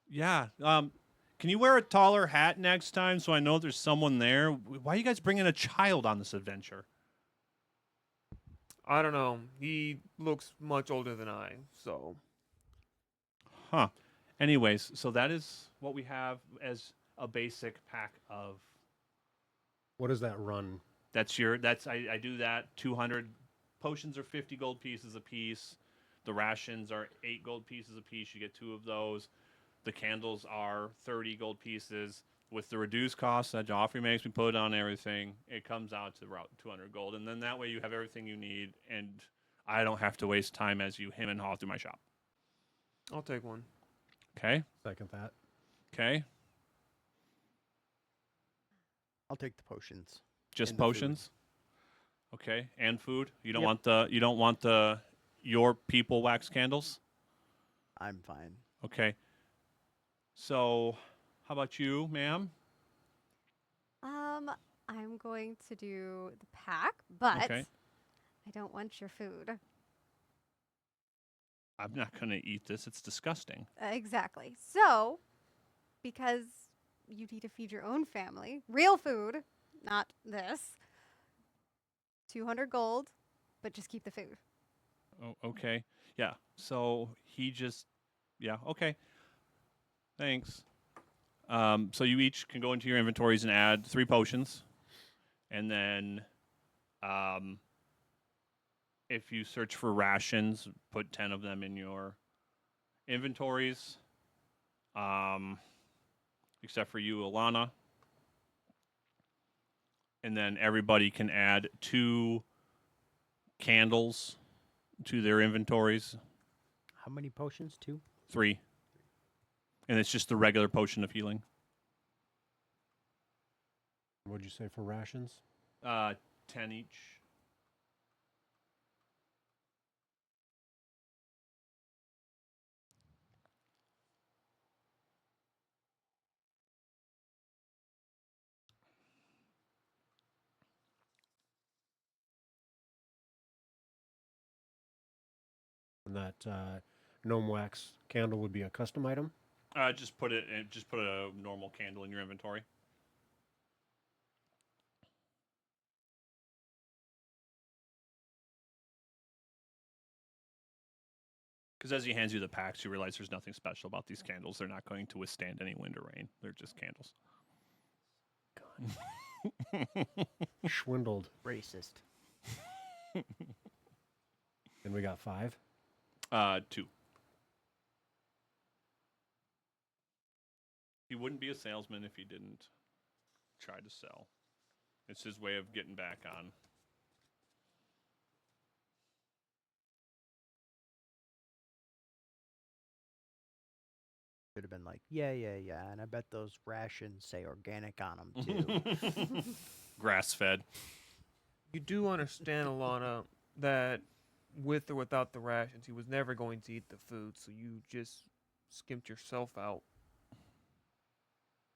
Yeah. Can you wear a taller hat next time so I know there's someone there? Why are you guys bringing a child on this adventure? I don't know. He looks much older than I, so Huh. Anyways, so that is what we have as a basic pack of. What does that run? I do that. 200 potions are 50 gold pieces a piece. The rations are 8 gold pieces a piece. You get 2 of those. The candles are 30 gold pieces. With the reduced cost that Joffrey makes me put on everything, it comes out to about 200 gold. And then that way you have everything you need, and I don't have to waste time as you him and haw through my shop. I'll take one. Okay? Second that. Okay? I'll take the potions. Just And the food. potions? Okay, and food? You don't Yep. want the your people wax candles? I'm fine. Okay. So, how about you, ma'am? I'm going to do the pack, but Okay. I don't want your food. I'm not going to eat this. It's disgusting. Exactly. So, because you need to feed your own family, real food, not this. 200 gold, but just keep the food. Oh, okay. Yeah. So he just, yeah. Okay. Thanks. So you each can go into your inventories and add 3 potions, and then, if you search for rations, put 10 of them in your inventories. Except for you, Alana. And then everybody can add 2 candles to their inventories. How many potions? 2? 3. And it's just the regular potion of healing. What'd you say for rations? 10 each. And that gnome wax candle would be a custom item. Just put a normal candle in your inventory. Because as he hands you the packs, you realize there's nothing special about these candles. They're not going to withstand any wind or rain. They're just candles. Schwindled. Racist. And we got 5. 2. He wouldn't be a salesman if he didn't try to sell. It's his way of getting back on. Could have been like, yeah, and I bet those rations say organic on them too. Grass fed. You do understand, Alana, that with or without the rations, he was never going to eat the food, so you just skimped yourself out.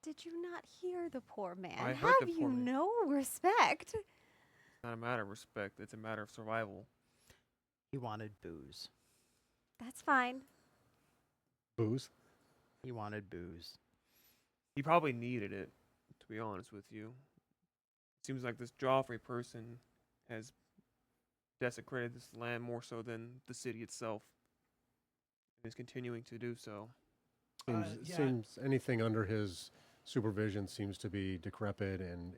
Did you not hear the poor man? I heard Have the you poor man. no respect? It's not a matter of respect, it's a matter of survival. He wanted booze. That's fine. Booze. He wanted booze. He probably needed it, to be honest with you. Seems like this Joffrey person has desecrated this land more so than the city itself. And is continuing to do so. Seems anything under his supervision seems to be decrepit and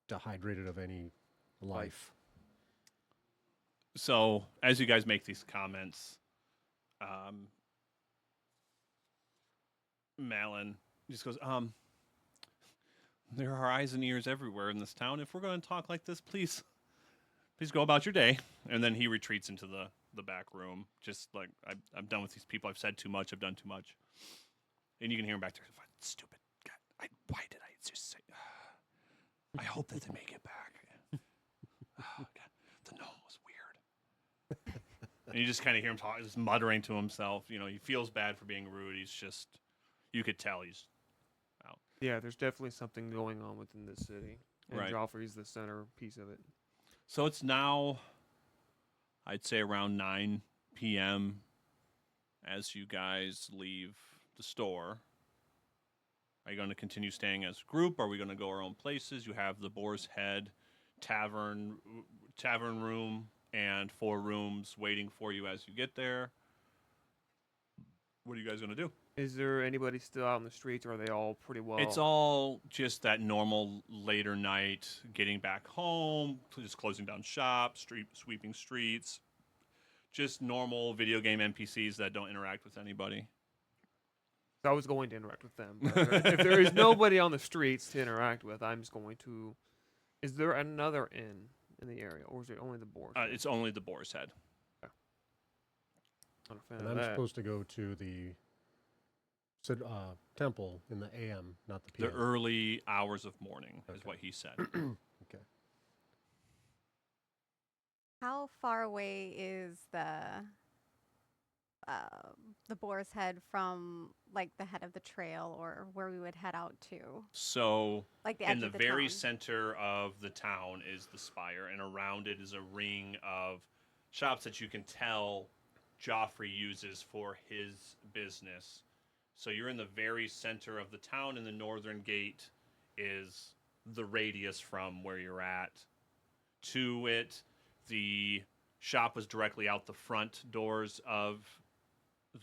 dehydrated of any life. So as you guys make these comments, Malin just goes, there are eyes and ears everywhere in this town. If we're going to talk like this, please go about your day. And then he retreats into the back room. Just like, I'm done with these people. I've said too much. I've done too much. And you can hear him back there. Stupid God. Why did I just say... I hope that they make it back. Oh, God. The gnome was weird. And you just kind of hear him talking, just muttering to himself. You know, he feels bad for being rude. He's just, you could tell he's out. Yeah, there's definitely something going on within this city. And Right. Joffrey's the center piece of it. So it's now, I'd say around 9 p.m. as you guys leave the store. Are you going to continue staying as a group? Are we going to go our own places? You have the Boar's Head tavern room and 4 rooms waiting for you as you get there. What are you guys going to do? Is there anybody still out in the streets, or are they all pretty well? It's all just that normal later night, getting back home, just closing down shop, sweeping streets, just normal video game NPCs that don't interact with anybody. I was going to interact with them. But if there is nobody on the streets to interact with, I'm just going to. Is there another inn in the area, or is it only the Boar's Head? It's only the Boar's Head. Not a fan And of I'm that. supposed to go to the temple in the AM, not the The PM. early hours of morning is Okay. what he said. Okay. How far away is the Boar's Head from like the head of the trail, or where we would head out to? So Like the edge in the of the very town. center of the town is the spire, and around it is a ring of shops that you can tell Joffrey uses for his business. So you're in the very center of the town, and the northern gate is the radius from where you're at to it. The shop was directly out the front doors of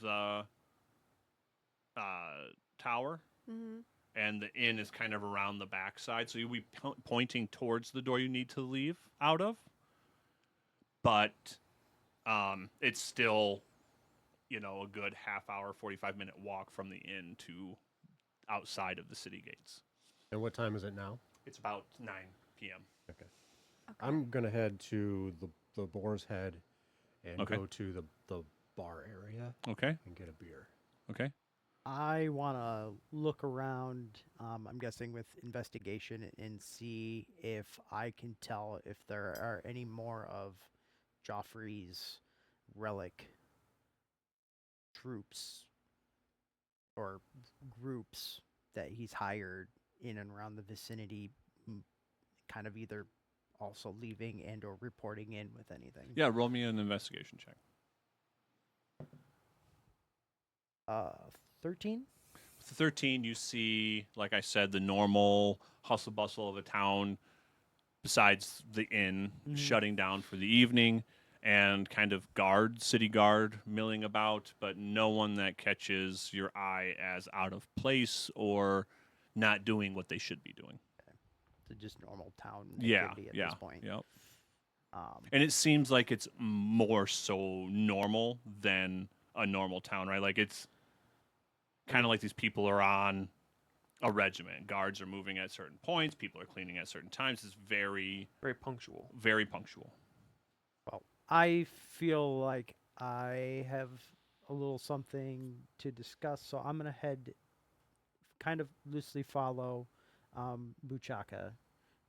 the tower, Mm-hmm. and the inn is kind of around the backside. So you'll be pointing towards the door you need to leave out of. But it's still, a good half hour, 45-minute walk from the inn to outside of the city gates. And what time is it now? It's about 9 p.m. Okay. I'm gonna head to the Boar's Head and Okay. go to the bar area Okay. and get a beer. Okay. I want to look around, I'm guessing with investigation, and see if I can tell if there are any more of Joffrey's relic troops or groups that he's hired in and around the vicinity, kind of either also leaving and or reporting in with anything. Yeah, roll me an investigation check. 13? With the 13, you see, like I said, the normal hustle bustle of a town, besides the inn shutting down for the evening, and kind of city guard milling about, but no one that catches your eye as out of place or not doing what they should be doing. So just normal town Yeah, activity at yeah, this point. yep. Um, And it seems like it's more so normal than a normal town, right? Like it's kind of like these people are on a regiment. Guards are moving at certain points. People are cleaning at certain times. It's very, Very punctual. very punctual. Well, I feel like I have a little something to discuss, so I'm going to head, kind of loosely follow Buchaka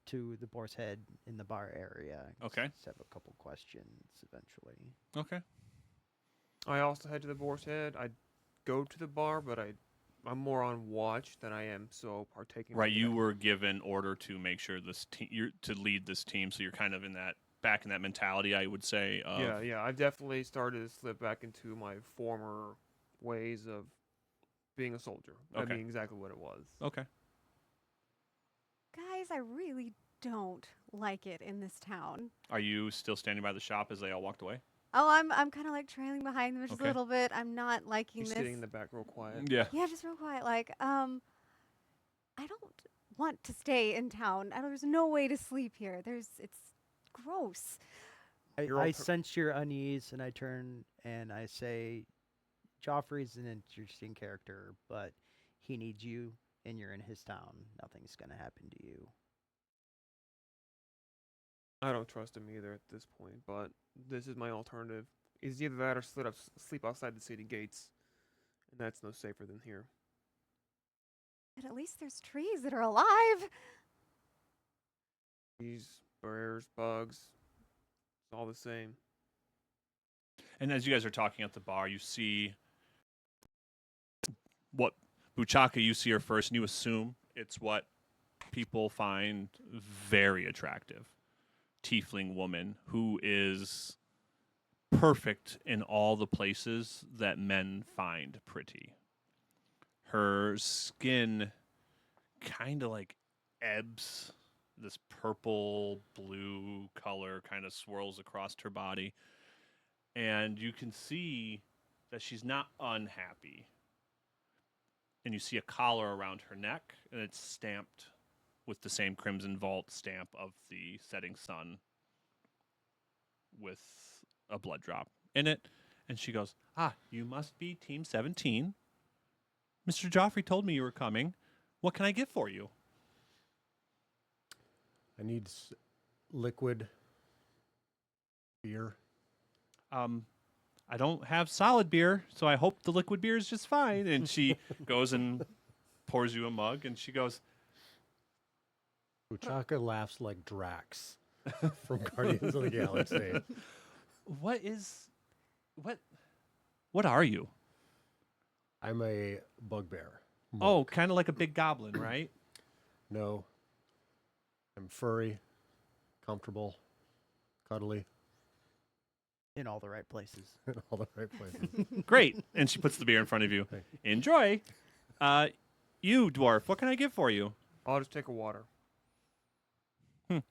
to the Boar's Head in the bar area. Okay. Just have a couple questions eventually. Okay. I also head to the Boar's Head. I go to the bar, but I'm more on watch than I am so partaking. Right. in You the- were given order to make sure this team, you're to lead this team, so you're kind of back in that mentality, I would say. Of, Yeah. I've definitely started to slip back into my former ways of being a soldier. That'd Okay. be exactly what it was. Okay. Guys, I really don't like it in this town. Are you still standing by the shop as they all walked away? Oh, I'm kind of like trailing behind them just Okay. a little bit. I'm not liking You're this. sitting in the back real quiet. Yeah. Yeah, just real quiet. Like, I don't want to stay in town. There's no way to sleep here. It's gross. You're I all sense your unease, and I turn and I say, Joffrey's an interesting character, but he needs you, and you're in his town. Nothing's going to happen to you. I don't trust him either at this point, but this is my alternative. It's either that or sleep outside the city gates, and that's no safer than here. But at least there's trees that are alive. Bees, bears, bugs. It's all the same. And as you guys are talking at the bar, you see what Buchaka, you see her first, and you assume it's what people find very attractive. Tiefling woman who is perfect in all the places that men find pretty. Her skin kind of like ebbs. This purple blue color kind of swirls across her body. And you can see that she's not unhappy. And you see a collar around her neck, and it's stamped with the same Crimson Vault stamp of the setting sun with a blood drop in it. And she goes, "Ah, you must be Team 17. Mr. Joffrey told me you were coming. What can I get for you?" I need liquid beer. I don't have solid beer, so I hope the liquid beer is just fine. And she goes and pours you a mug, and she goes, Buchaka laughs like Drax from Guardians of the Galaxy. what are you? I'm a bugbear. Oh, kind of like a big goblin, right? No. I'm furry, comfortable, cuddly, In all the right places. in all the right places. Great. And she puts the beer in front of you. Thank Enjoy. You, dwarf, what can I get for you? I'll just take a water.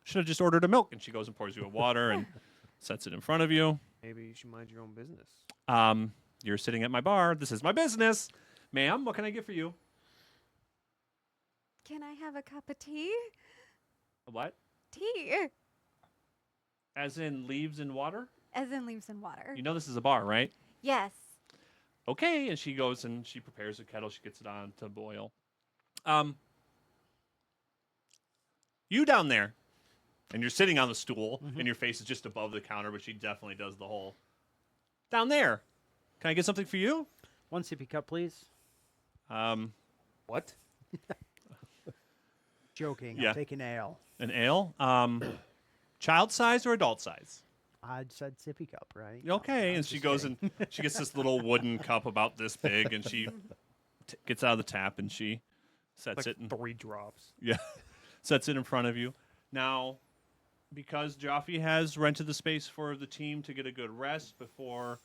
Should have just ordered a milk. And she goes and pours you a water and sets it in front of you. Maybe you should mind your own business. You're sitting at my bar. This is my business. Ma'am, what can I get for you? Can I have a cup of tea? What? Tea, As in leaves and water? as in leaves and water. You know this is a bar, right? Yes. Okay. And she goes and she prepares a kettle. She gets it on to boil. You down there. And you're sitting on the stool, and your face is just above the counter, but she definitely does the whole. Down there. Can I get something for you? One sippy cup, please. What? Joking. Yeah. I'll take an ale. An ale? Child size or adult size? I said sippy cup, right? Okay. I'm And she just goes kidding. and she gets this little wooden cup about this big, and she gets out of the tap and she sets Like it. And, 3 drops. yeah, sets it in front of you. Now, because Jaffe has rented the space for the team to get a good rest before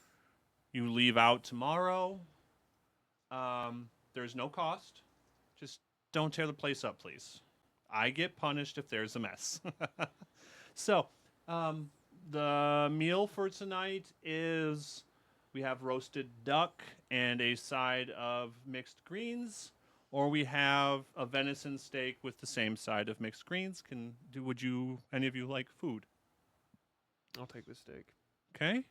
you leave out tomorrow, there's no cost. Just don't tear the place up, please. I get punished if there's a mess. So, the meal for tonight is we have roasted duck and a side of mixed greens, or we have a venison steak with the same side of mixed greens. Would you any of you like food? I'll take the steak. Okay.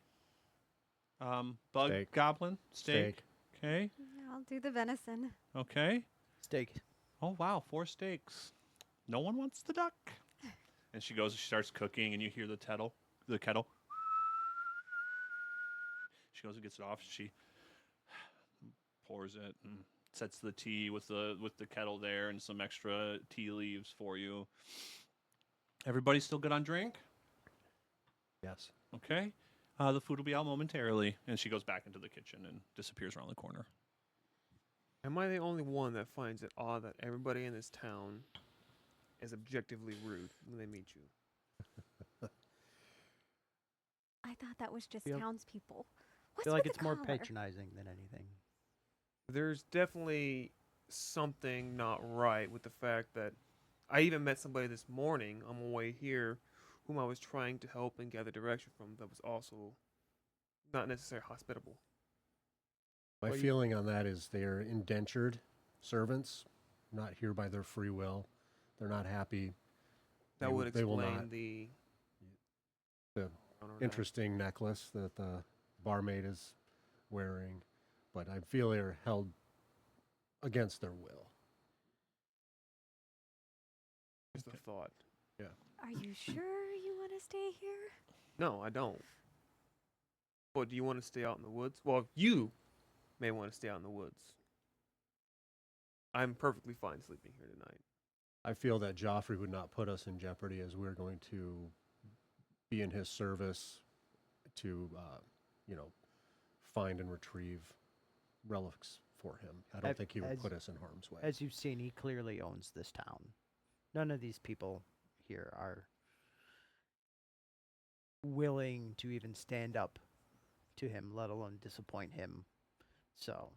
Bug Steak. goblin steak. Okay. I'll do the venison. Okay. Steak. Oh wow, 4 steaks. No one wants the duck. And she goes and she starts cooking, and you hear the kettle. She goes and gets it off. She pours it and sets the tea with the kettle there and some extra tea leaves for you. Everybody still good on drink? Yes. Okay. The food will be out momentarily. And she goes back into the kitchen and disappears around the corner. Am I the only one that finds it odd that everybody in this town is objectively rude when they meet you? I thought that was just Feel- townspeople. I What's feel like with it's the more collar? patronizing than anything. There's definitely something not right with the fact that I even met somebody this morning on my way here whom I was trying to help and gather direction from that was also not necessarily hospitable. My Well, you- feeling on that is they're indentured servants, not here by their free will. They're not happy. That They would they will explain not. the Interesting necklace that the barmaid is wearing, but I feel they're held against their will. Just a thought. Are you sure you want to stay here? No, I don't. But do you want to stay out in the woods? Well, you may want to stay out in the woods. I'm perfectly fine sleeping here tonight. I feel that Joffrey would not put us in jeopardy as we're going to be in his service to, find and retrieve relics for him. I don't think he would put us in harm's way. As you've seen, he clearly owns this town. None of these people here are willing to even stand up to him, let alone disappoint him. So,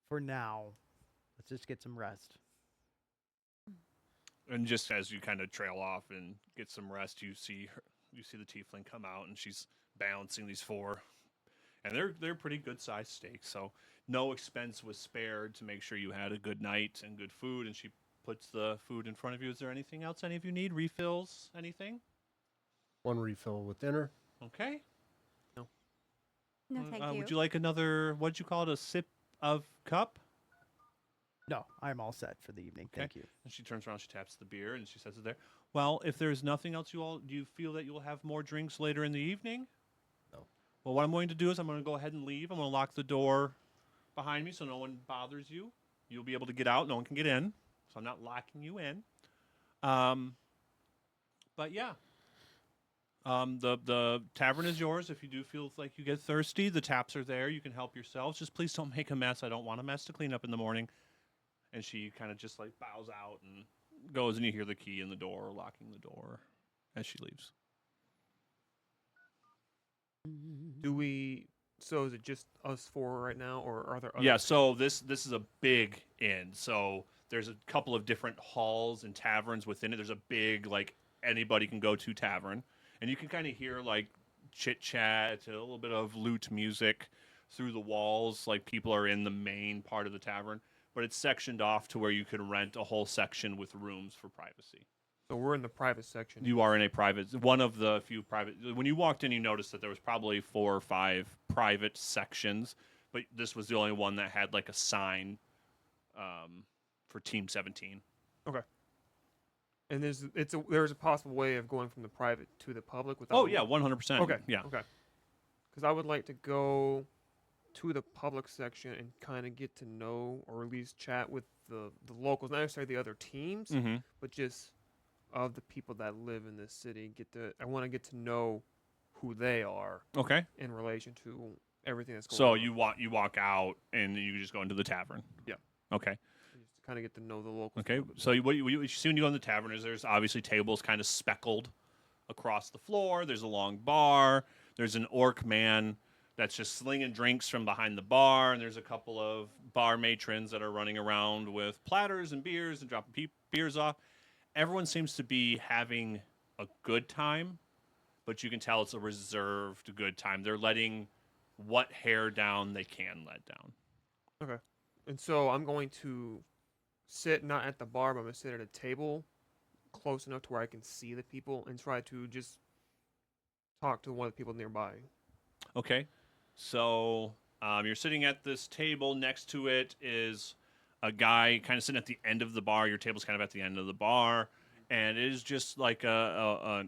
for now, let's just get some rest. And just as you kind of trail off and get some rest, you see the tiefling come out, and she's balancing these four, and they're pretty good sized steaks. So no expense was spared to make sure you had a good night and good food. And she puts the food in front of you. Is there anything else any of you need? Refills? Anything? One refill with dinner. Okay. No, thank you. Would you like another? What'd you call it? A sip of cup? No, I'm all set for the evening. Okay. Thank you. And she turns around, she taps the beer, and she sets it there. Well, if there's nothing else, do you feel that you will have more drinks later in the evening? No. Well, what I'm going to do is I'm going to go ahead and leave. I'm going to lock the door behind me so no one bothers you. You'll be able to get out. No one can get in. So I'm not locking you in. But yeah. The tavern is yours. If you do feel like you get thirsty, the taps are there. You can help yourselves. Just please don't make a mess. I don't want a mess to clean up in the morning. And she kind of just like bows out and goes, and you hear the key in the door, locking the door as she leaves. So is it just us four right now, or are there other? Yeah, so this is a big inn. So there's a couple of different halls and taverns within it. There's a big, like, anybody can go to tavern. And you can kind of hear, like, chit-chat, a little bit of lute music through the walls. Like, people are in the main part of the tavern. But it's sectioned off to where you can rent a whole section with rooms for privacy. So we're in the private section. You are in a private, one of the few private. When you walked in, you noticed that there was probably 4 or 5 private sections, but this was the only one that had like a sign for Team 17. Okay. And there's a possible way of going from the private to the public without. Oh yeah, 100%. Okay. Yeah. Okay. Because I would like to go to the public section and kind of get to know, or at least chat with the locals, not necessarily the other teams, Mm-hmm. but just of the people that live in this city. I want to get to know who they are Okay. in relation to everything that's going So on. you walk out and you just go into the tavern. Yeah. Okay. Just to kind of get to know the locals. a Okay. little bit So what you soon you go in the tavern is there's obviously tables kind of speckled across the floor. There's a long bar. There's an orc man that's just slinging drinks from behind the bar, and there's a couple of bar matrons that are running around with platters and beers and dropping beers off. Everyone seems to be having a good time, but you can tell it's a reserved good time. They're letting what hair down they can let down. Okay. And so I'm going to sit not at the bar, but I'm going to sit at a table close enough to where I can see the people and try to just talk to one of the people nearby. Okay. So you're sitting at this table. Next to it is a guy kind of sitting at the end of the bar. Your table's kind of at the end of the bar. And it is just like a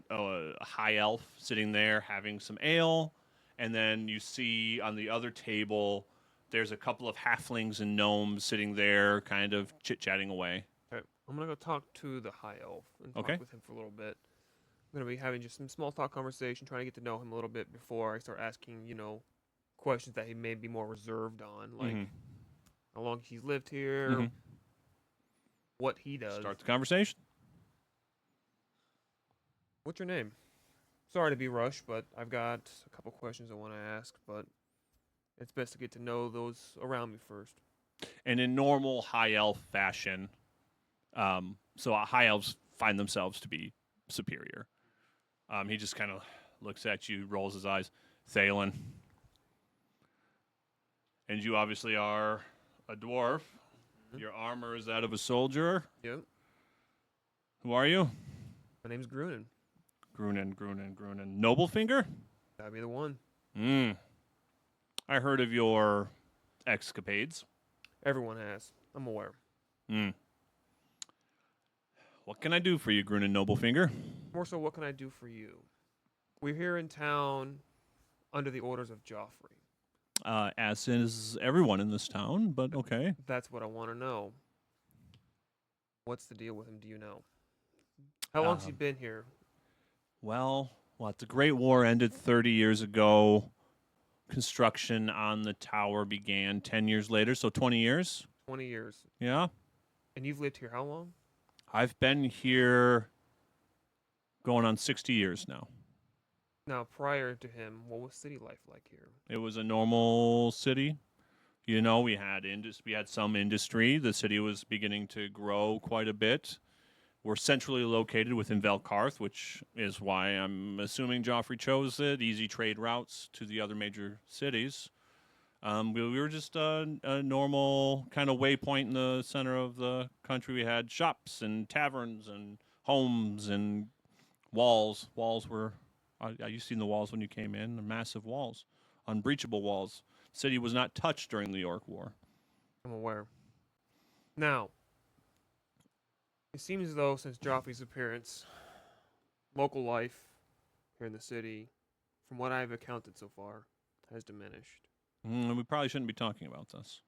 high elf sitting there having some ale. And then you see on the other table, there's a couple of halflings and gnomes sitting there kind of chit-chatting away. Okay. I'm going to go talk to the high elf and talk Okay. with him for a little bit. I'm going to be having just some small talk conversation, trying to get to know him a little bit before I start asking, questions that he may be more reserved on, like Mhm. how long he's lived here, Mhm. what he does. Start the conversation. What's your name? Sorry to be rushed, but I've got a couple questions I want to ask, but it's best to get to know those around me first. And in normal high elf fashion, so high elves find themselves to be superior. He just kind of looks at you, rolls his eyes. Thalen. And you obviously are a dwarf. Mhm. Your armor is that of a soldier. Yep. Who are you? My name's Grunin. Grunin. Noblefinger? That'd be the one. I heard of your escapades. Everyone has. I'm aware. What can I do for you, Grunin Noblefinger? More so, what can I do for you? We're here in town under the orders of Joffrey. As is everyone in this town, but okay. That's what I want to know. What's the deal with him? Do you know? How long's he Um, been here? Well, what the Great War ended 30 years ago. Construction on the tower began 10 years later, so 20 years. 20 years. Yeah. And you've lived here how long? I've been here going on 60 years now. Now, prior to him, what was city life like here? It was a normal city. You know, we had some industry. The city was beginning to grow quite a bit. We're centrally located within Velkarth, which is why I'm assuming Joffrey chose it. Easy trade routes to the other major cities. We were just a normal kind of waypoint in the center of the country. We had shops and taverns and homes and walls. Walls were, you've seen the walls when you came in, the massive walls, unbreachable walls. City was not touched during the York War. I'm aware. Now, it seems as though since Joffrey's appearance, local life here in the city, from what I've accounted so far, has diminished. We probably shouldn't be talking about this.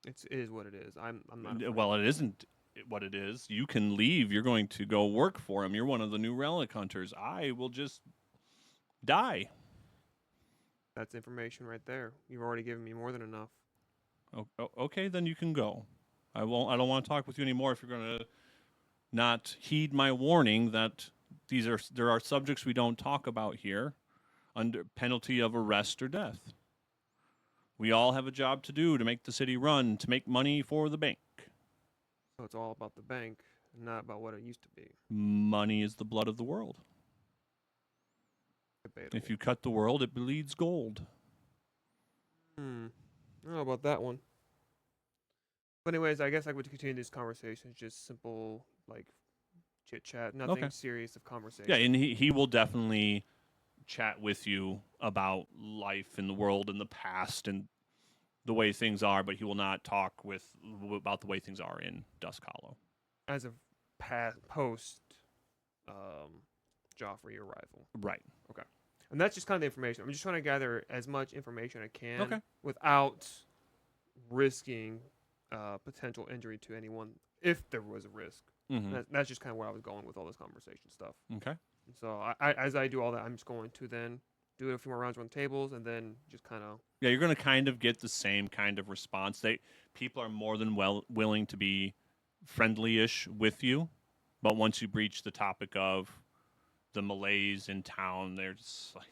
It is what it is. I'm not. afraid. Well, it isn't what it is. You can leave. You're going to go work for him. You're one of the new relic hunters. I will just die. That's information right there. You've already given me more than enough. Okay, then you can go. I won't. I don't want to talk with you anymore if you're going to not heed my warning that there are subjects we don't talk about here under penalty of arrest or death. We all have a job to do to make the city run, to make money for the bank. So it's all about the bank, and not about what it used to be. Money is the blood of the world. Debatable. If you cut the world, it bleeds gold. I don't know about that one. But anyways, I guess I would continue this conversation. Just simple, like, chit chat. Nothing Okay. serious of conversation. Yeah, and he will definitely chat with you about life in the world in the past and the way things are, but he will not talk about the way things are in Dusk Hollow. As of post Joffrey arrival. Right. And that's just kind of the information. I'm just trying to gather as much information I can Okay. without risking potential injury to anyone if there was a risk. Mm-hmm. That's just kind of where I was going with all this conversation stuff. Okay. So as I do all that, I'm just going to then do a few more rounds around the tables and then just kind of. Yeah, you're going to kind of get the same kind of response. People are more than willing to be friendly-ish with you, but once you breach the topic of the malaise in town, they're just like,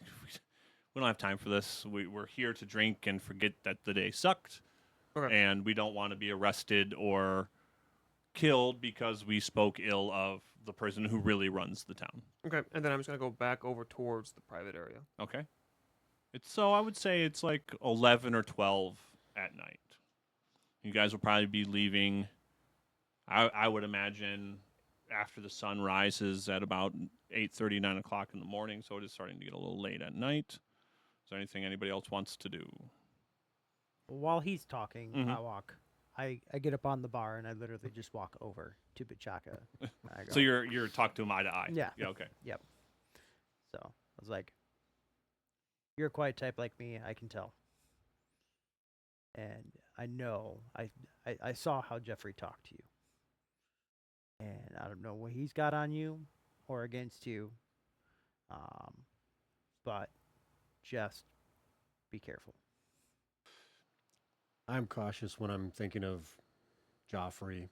we don't have time for this. We're here to drink and forget that the day sucked, Okay. and we don't want to be arrested or killed because we spoke ill of the person who really runs the town. Okay, and then I'm just gonna go back over towards the private area. Okay. I would say it's like 11 or 12 at night. You guys will probably be leaving, I would imagine, after the sun rises at about 8:30, 9 o'clock in the morning, so it is starting to get a little late at night. Is there anything anybody else wants to do? While he's talking, Mhm. I get up on the bar and I literally just walk over to Bachaka. I So go, you're talking to him eye to eye. Yeah. Yeah. Okay. So I was like, "You're a quiet type like me, I can tell." And I know I saw how Jeffrey talked to you, and I don't know what he's got on you or against you, but just be careful. I'm cautious when I'm thinking of Joffrey.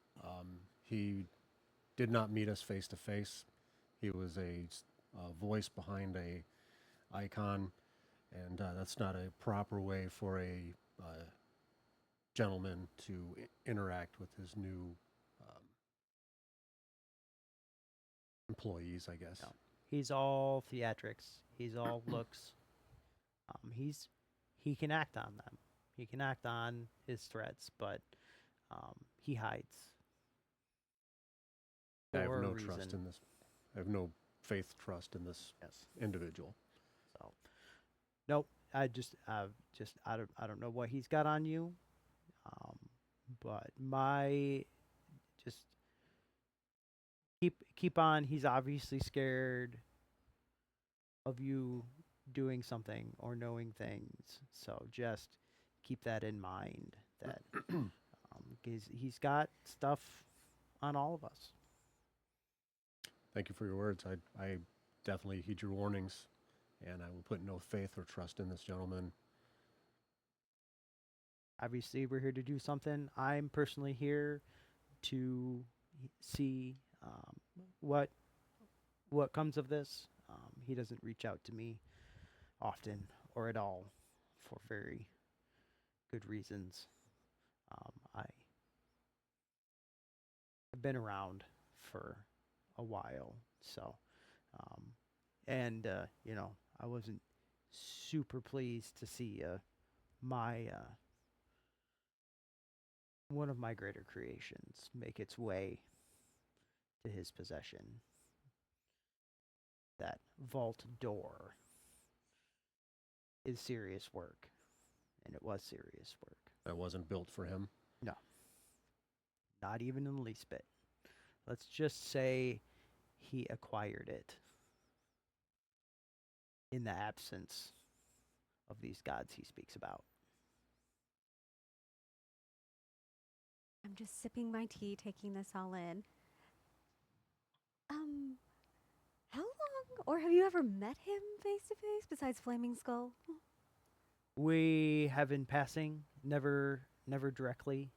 He did not meet us face to face. He was a voice behind a icon, and that's not a proper way for a gentleman to interact with his new employees, I guess. No. He's all theatrics. He's all looks. He can act on them. He can act on his threats, but he hides. I have For a no trust reason. in this. I have no trust in this Yes. individual. So, nope. I don't know what he's got on you. But just keep on. He's obviously scared of you doing something or knowing things. So just keep that in mind. That he's got stuff on all of us. Thank you for your words. I definitely heed your warnings, and I will put no faith or trust in this gentleman. Obviously, we're here to do something. I'm personally here to see what comes of this. He doesn't reach out to me often or at all for very good reasons. I've been around for a while, so and you know, I wasn't super pleased to see my one of my greater creations make its way to his possession. That vault door is serious work, and it was serious work. That wasn't built for him. No, not even in the least bit. Let's just say he acquired it in the absence of these gods he speaks about. I'm just sipping my tea, taking this all in. How long, or have you ever met him face to face besides Flaming Skull? We have in passing, never directly,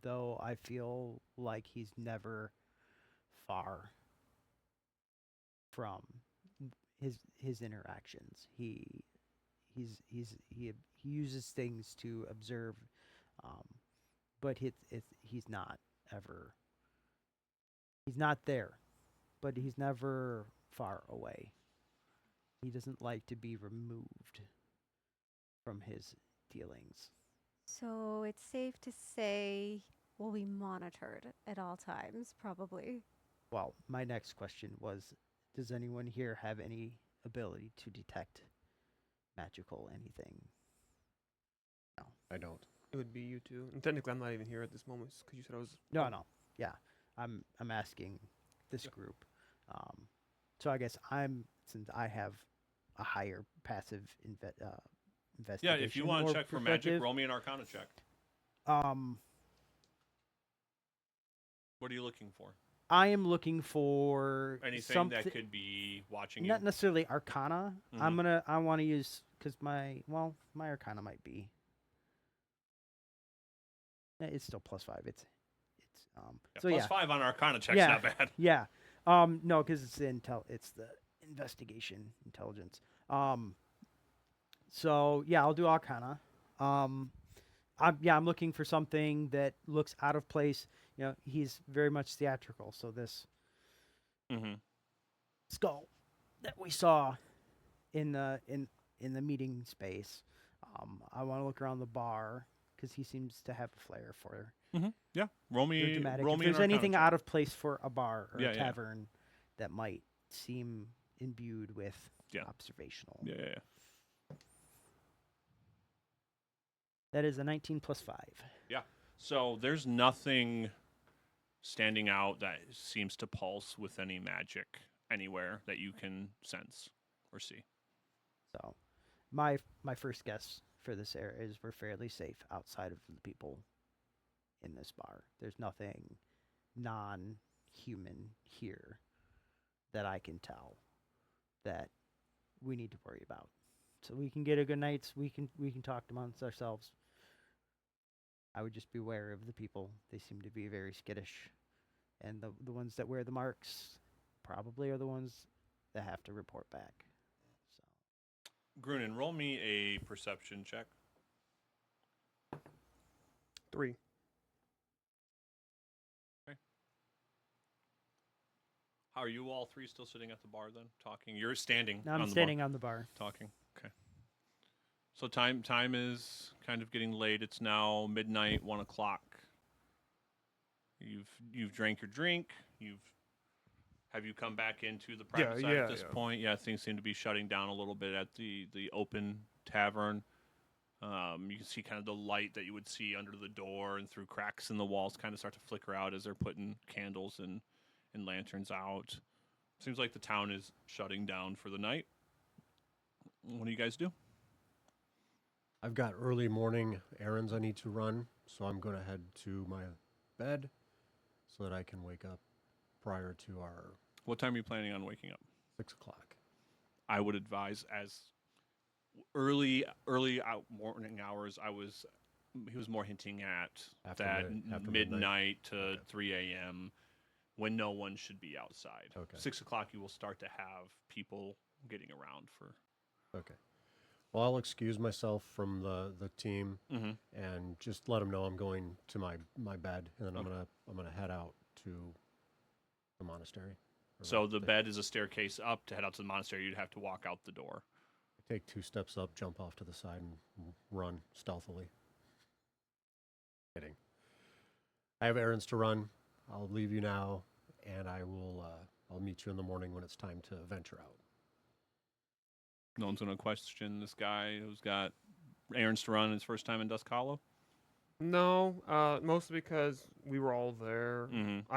though I feel like he's never far from his interactions. He uses things to observe, but he's not ever. He's not there, but he's never far away. He doesn't like to be removed from his dealings. So it's safe to say will be monitored at all times, probably. Well, my next question was, does anyone here have any ability to detect magical anything? No. I don't. It would be you two. And technically, I'm not even here at this moment because you said I was. No. Yeah. I'm asking this group. So I guess since I have a higher passive Yeah, investigation. if you want or to check for magic, perspective, roll me an Arcana check. What are you looking for? I am looking for Anything something, that could be watching you? not necessarily Arcana. Mhm. I want to use, because my Arcana might be. It's still +5. It's Yeah, so plus yeah. 5 on Arcana check's Yeah. not bad. Yeah. No, because it's it's the investigation intelligence. So yeah, I'll do Arcana. I'm looking for something that looks out of place. You know, he's very much theatrical. So this Mm-hmm. skull that we saw in the meeting space. I want to look around the bar because he seems to have a flair for Mm-hmm. Yeah. Roll the me. dramatic. Roll If me there's an Arcana anything check. out of place for a bar or Yeah, a yeah. tavern that might seem imbued with Yeah. observational. Yeah. That is a 19 + 5. So there's nothing standing out that seems to pulse with any magic anywhere that you can sense or see. So, my first guess for this area is we're fairly safe outside of the people in this bar. There's nothing non-human here that I can tell that we need to worry about. So we can get a good night's. We can talk amongst ourselves. I would just be wary of the people. They seem to be very skittish, and the ones that wear the marks probably are the ones that have to report back. So. Grunin, roll me a perception check. 3. How are you all three still sitting at the bar then, talking? You're standing. Now I'm on the standing bar, on the bar. talking. Okay. So time is kind of getting late. It's now midnight, 1 o'clock. You've drank your drink. Have you come back into the private side at this point? Yeah, things seem to be shutting down a little bit at the open tavern. You can see kind of the light that you would see under the door and through cracks in the walls kind of start to flicker out as they're putting candles and lanterns out. Seems like the town is shutting down for the night. What do you guys do? I've got early morning errands I need to run, so I'm going to head to my bed so that I can wake up prior to our What time are you planning on waking up? 6 o'clock. I would advise as early out morning hours. He was more hinting at After that after midnight to Okay. 3 a.m. when no one should be outside. Okay. 6 o'clock, you will start to have people getting around for. Okay. Well, I'll excuse myself from the team Mm-hmm. and just let them know I'm going to my bed, and then Okay. I'm gonna head out to the monastery. or So the bed is a staircase up to head out to the monastery. You'd have to walk out the door. Take 2 steps up, jump off to the side, and run stealthily. Kidding. I have errands to run. I'll leave you now, and I'll meet you in the morning when it's time to venture out. No one's going to question this guy who's got errands to run his first time in Dusk Hollow. No, mostly because we were all there. Mm-hmm.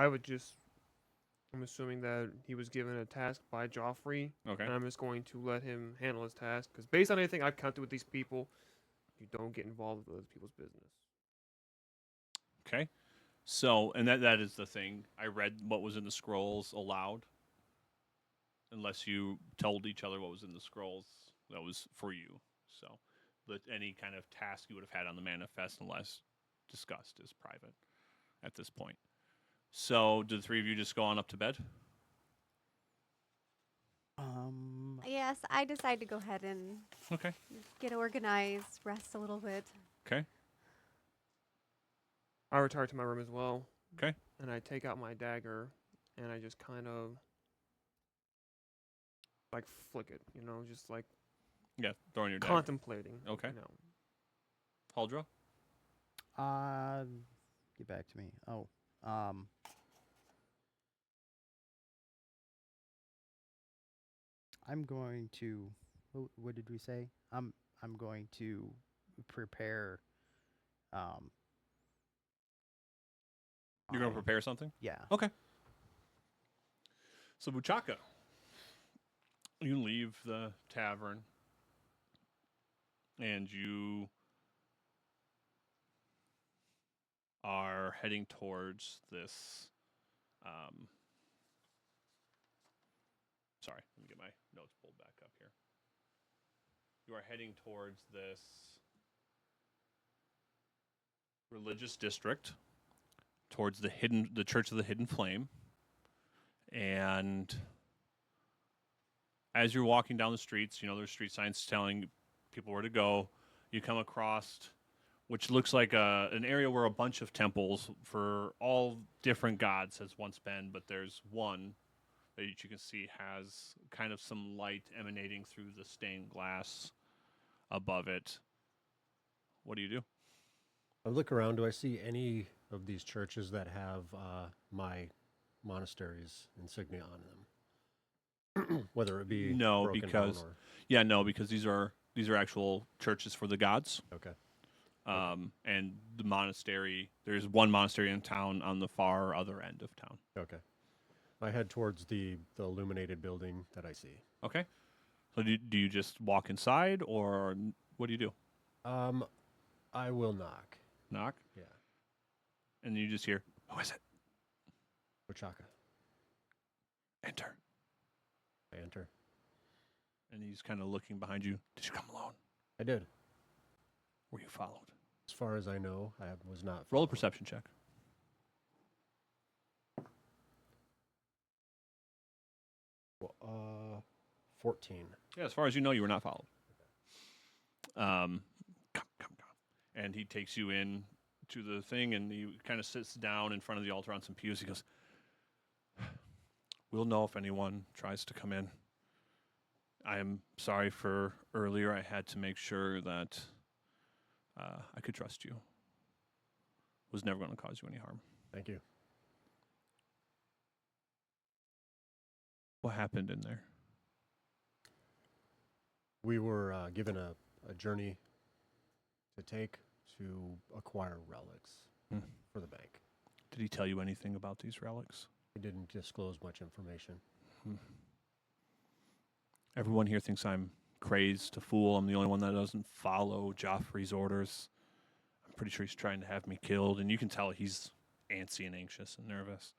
I'm assuming that he was given a task by Joffrey, Okay. and I'm just going to let him handle his task. Because based on anything I've counted with these people, you don't get involved with other people's business. Okay. So, and that is the thing. I read what was in the scrolls aloud. Unless you told each other what was in the scrolls, that was for you. So, but any kind of task you would have had on the manifest, unless discussed, is private at this point. So, did the three of you just go on up to bed? Yes, I decided to go ahead and Okay. get organized, rest a little bit. Okay. I retire to my room as well. 'Kay. And I take out my dagger, and I just kind of like flick it, just like Yeah, throwing your dagger. contemplating. Okay. You know. Haldra? Get back to me. I'm going to. What did we say? I'm going to prepare. You're going to my- prepare something? Yeah. So, Buchaka, you leave the tavern and you are heading towards this. Sorry, let me get my notes pulled back up here. You are heading towards this religious district, towards the Church of the Hidden Flame. And as you're walking down the streets, there's street signs telling people where to go. You come across, which looks like an area where a bunch of temples for all different gods has once been, but there's one that you can see has kind of some light emanating through the stained glass above it. What do you do? I look around. Do I see any of these churches that have my monastery's insignia on them? Whether it be No, broken down because because these are actual churches for the gods. okay. And the monastery, there's one monastery in town on the far other end of town. Okay. I head towards the illuminated building that I see. Okay. So do you just walk inside, or what do you do? I will knock. Knock, Yeah. and you just hear, "Who is it? Ochaka. Enter." I enter. And he's kind of looking behind you. Did you come alone? I did. Were you followed? As far as I know, I was not. Roll a perception check. 14. Yeah, as far as you know, you were not followed. Come. And he takes you in to the thing, and he kind of sits down in front of the altar on some pews. He goes, "We'll know if anyone tries to come in. I am sorry for earlier. I had to make sure that I could trust you. Was never going to cause you any harm." Thank you. What happened in there? We were given a journey to take to acquire relics Hmm. for the bank. Did he tell you anything about these relics? He didn't disclose much information. Everyone here thinks I'm crazed to fool. I'm the only one that doesn't follow Joffrey's orders. I'm pretty sure he's trying to have me killed, and you can tell he's antsy and anxious and nervous.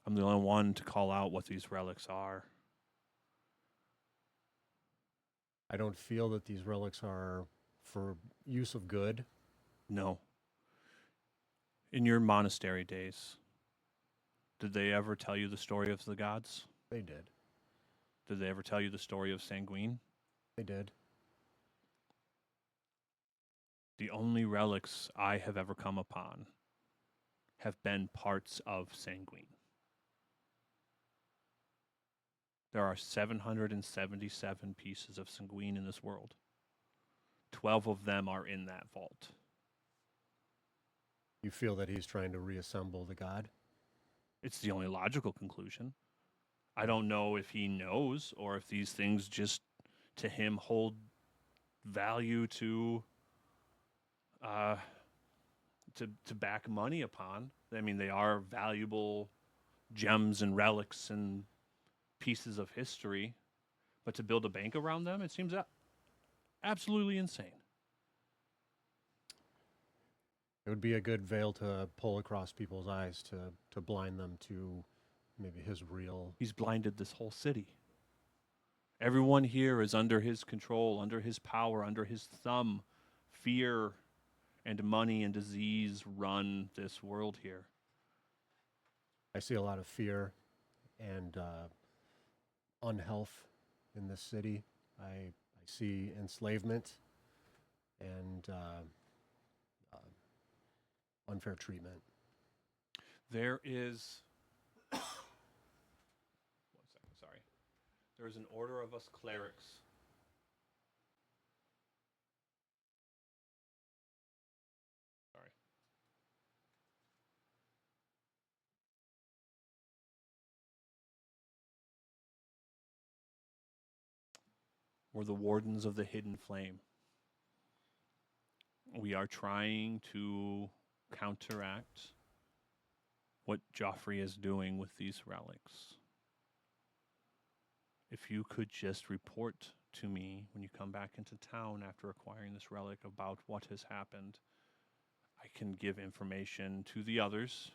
I'm the only one to call out what these relics are. I don't feel that these relics are for use of good. No. In your monastery days, did they ever tell you the story of the gods? They did. Did they ever tell you the story of Sanguine? They did. The only relics I have ever come upon have been parts of Sanguine. There are 777 pieces of Sanguine in this world. 12 of them are in that vault. You feel that he's trying to reassemble the god? It's the only logical conclusion. I don't know if he knows or if these things just to him hold value to back money upon. I mean, they are valuable gems and relics and pieces of history, but to build a bank around them, it seems absolutely insane. It would be a good veil to pull across people's eyes to blind them to maybe his real. He's blinded this whole city. Everyone here is under his control, under his power, under his thumb. Fear and money and disease run this world here. I see a lot of fear and unhealth in this city. I see enslavement and unfair treatment. There is 1 second, sorry. There is an order of us clerics. Sorry. We're the wardens of the hidden flame. We are trying to counteract what Joffrey is doing with these relics. If you could just report to me when you come back into town after acquiring this relic about what has happened, I can give information to the others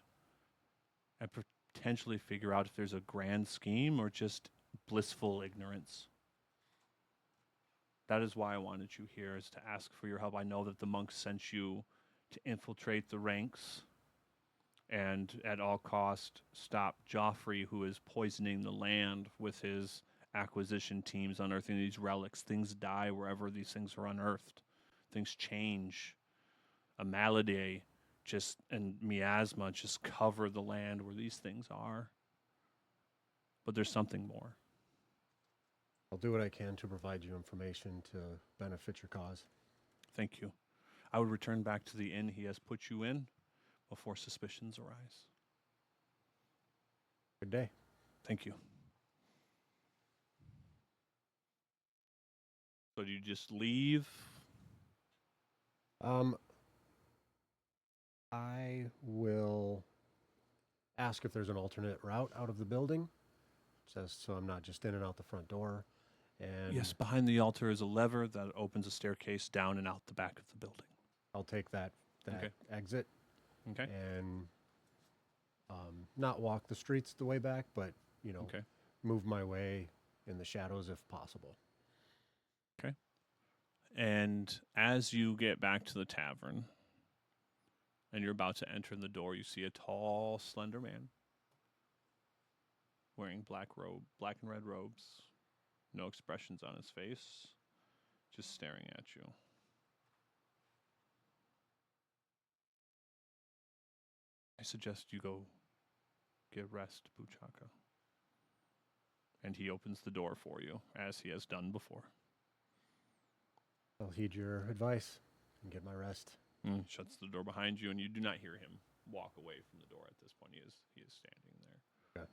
and potentially figure out if there's a grand scheme or just blissful ignorance. That is why I wanted you here, is to ask for your help. I know that the monks sent you to infiltrate the ranks and at all cost stop Joffrey, who is poisoning the land with his acquisition teams, unearthing these relics. Things die wherever these things are unearthed. Things change. Amalade and miasma just cover the land where these things are. But there's something more. I'll do what I can to provide you information to benefit your cause. Thank you. I would return back to the inn he has put you in before suspicions arise. Good day. Thank you. So do you just leave? I will ask if there's an alternate route out of the building, just so I'm not just in and out the front door. And Yes, behind the altar is a lever that opens a staircase down and out the back of the building. I'll take that Okay. exit Okay. and not walk the streets the way back, but Okay. move my way in the shadows if possible. And as you get back to the tavern and you're about to enter the door, you see a tall, slender man wearing black and red robes, no expressions on his face, just staring at you. I suggest you go get rest, Buchaka. And he opens the door for you, as he has done before. I'll heed your advice and get my rest. Shuts the door behind you, and you do not hear him walk away from the door at this point. He is standing there. Okay.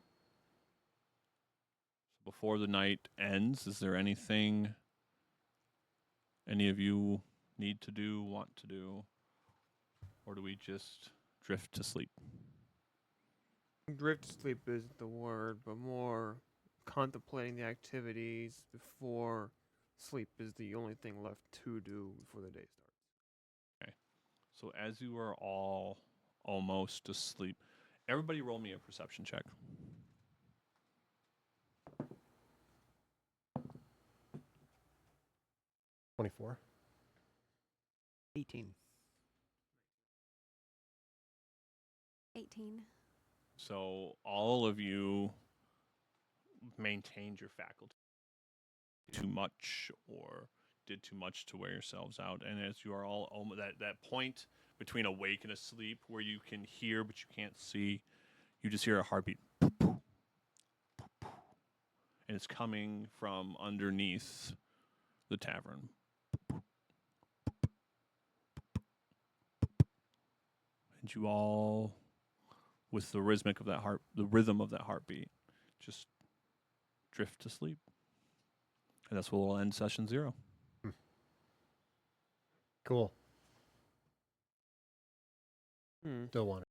So before the night ends, is there anything any of you need to do, want to do, or do we just drift to sleep? Drift to sleep isn't the word, but more contemplating the activities before sleep is the only thing left to do before the day starts. So as you are all almost asleep, everybody roll me a perception check. 24. 18. 18. So all of you maintained your faculty too much or did too much to wear yourselves out. And as you are all that point between awake and asleep where you can hear but you can't see, you just hear a heartbeat. And it's coming from underneath the tavern. And you all, with the rhythm of that heartbeat, just drift to sleep. And that's where we'll end session 0. Cool. Hmm. Still want it.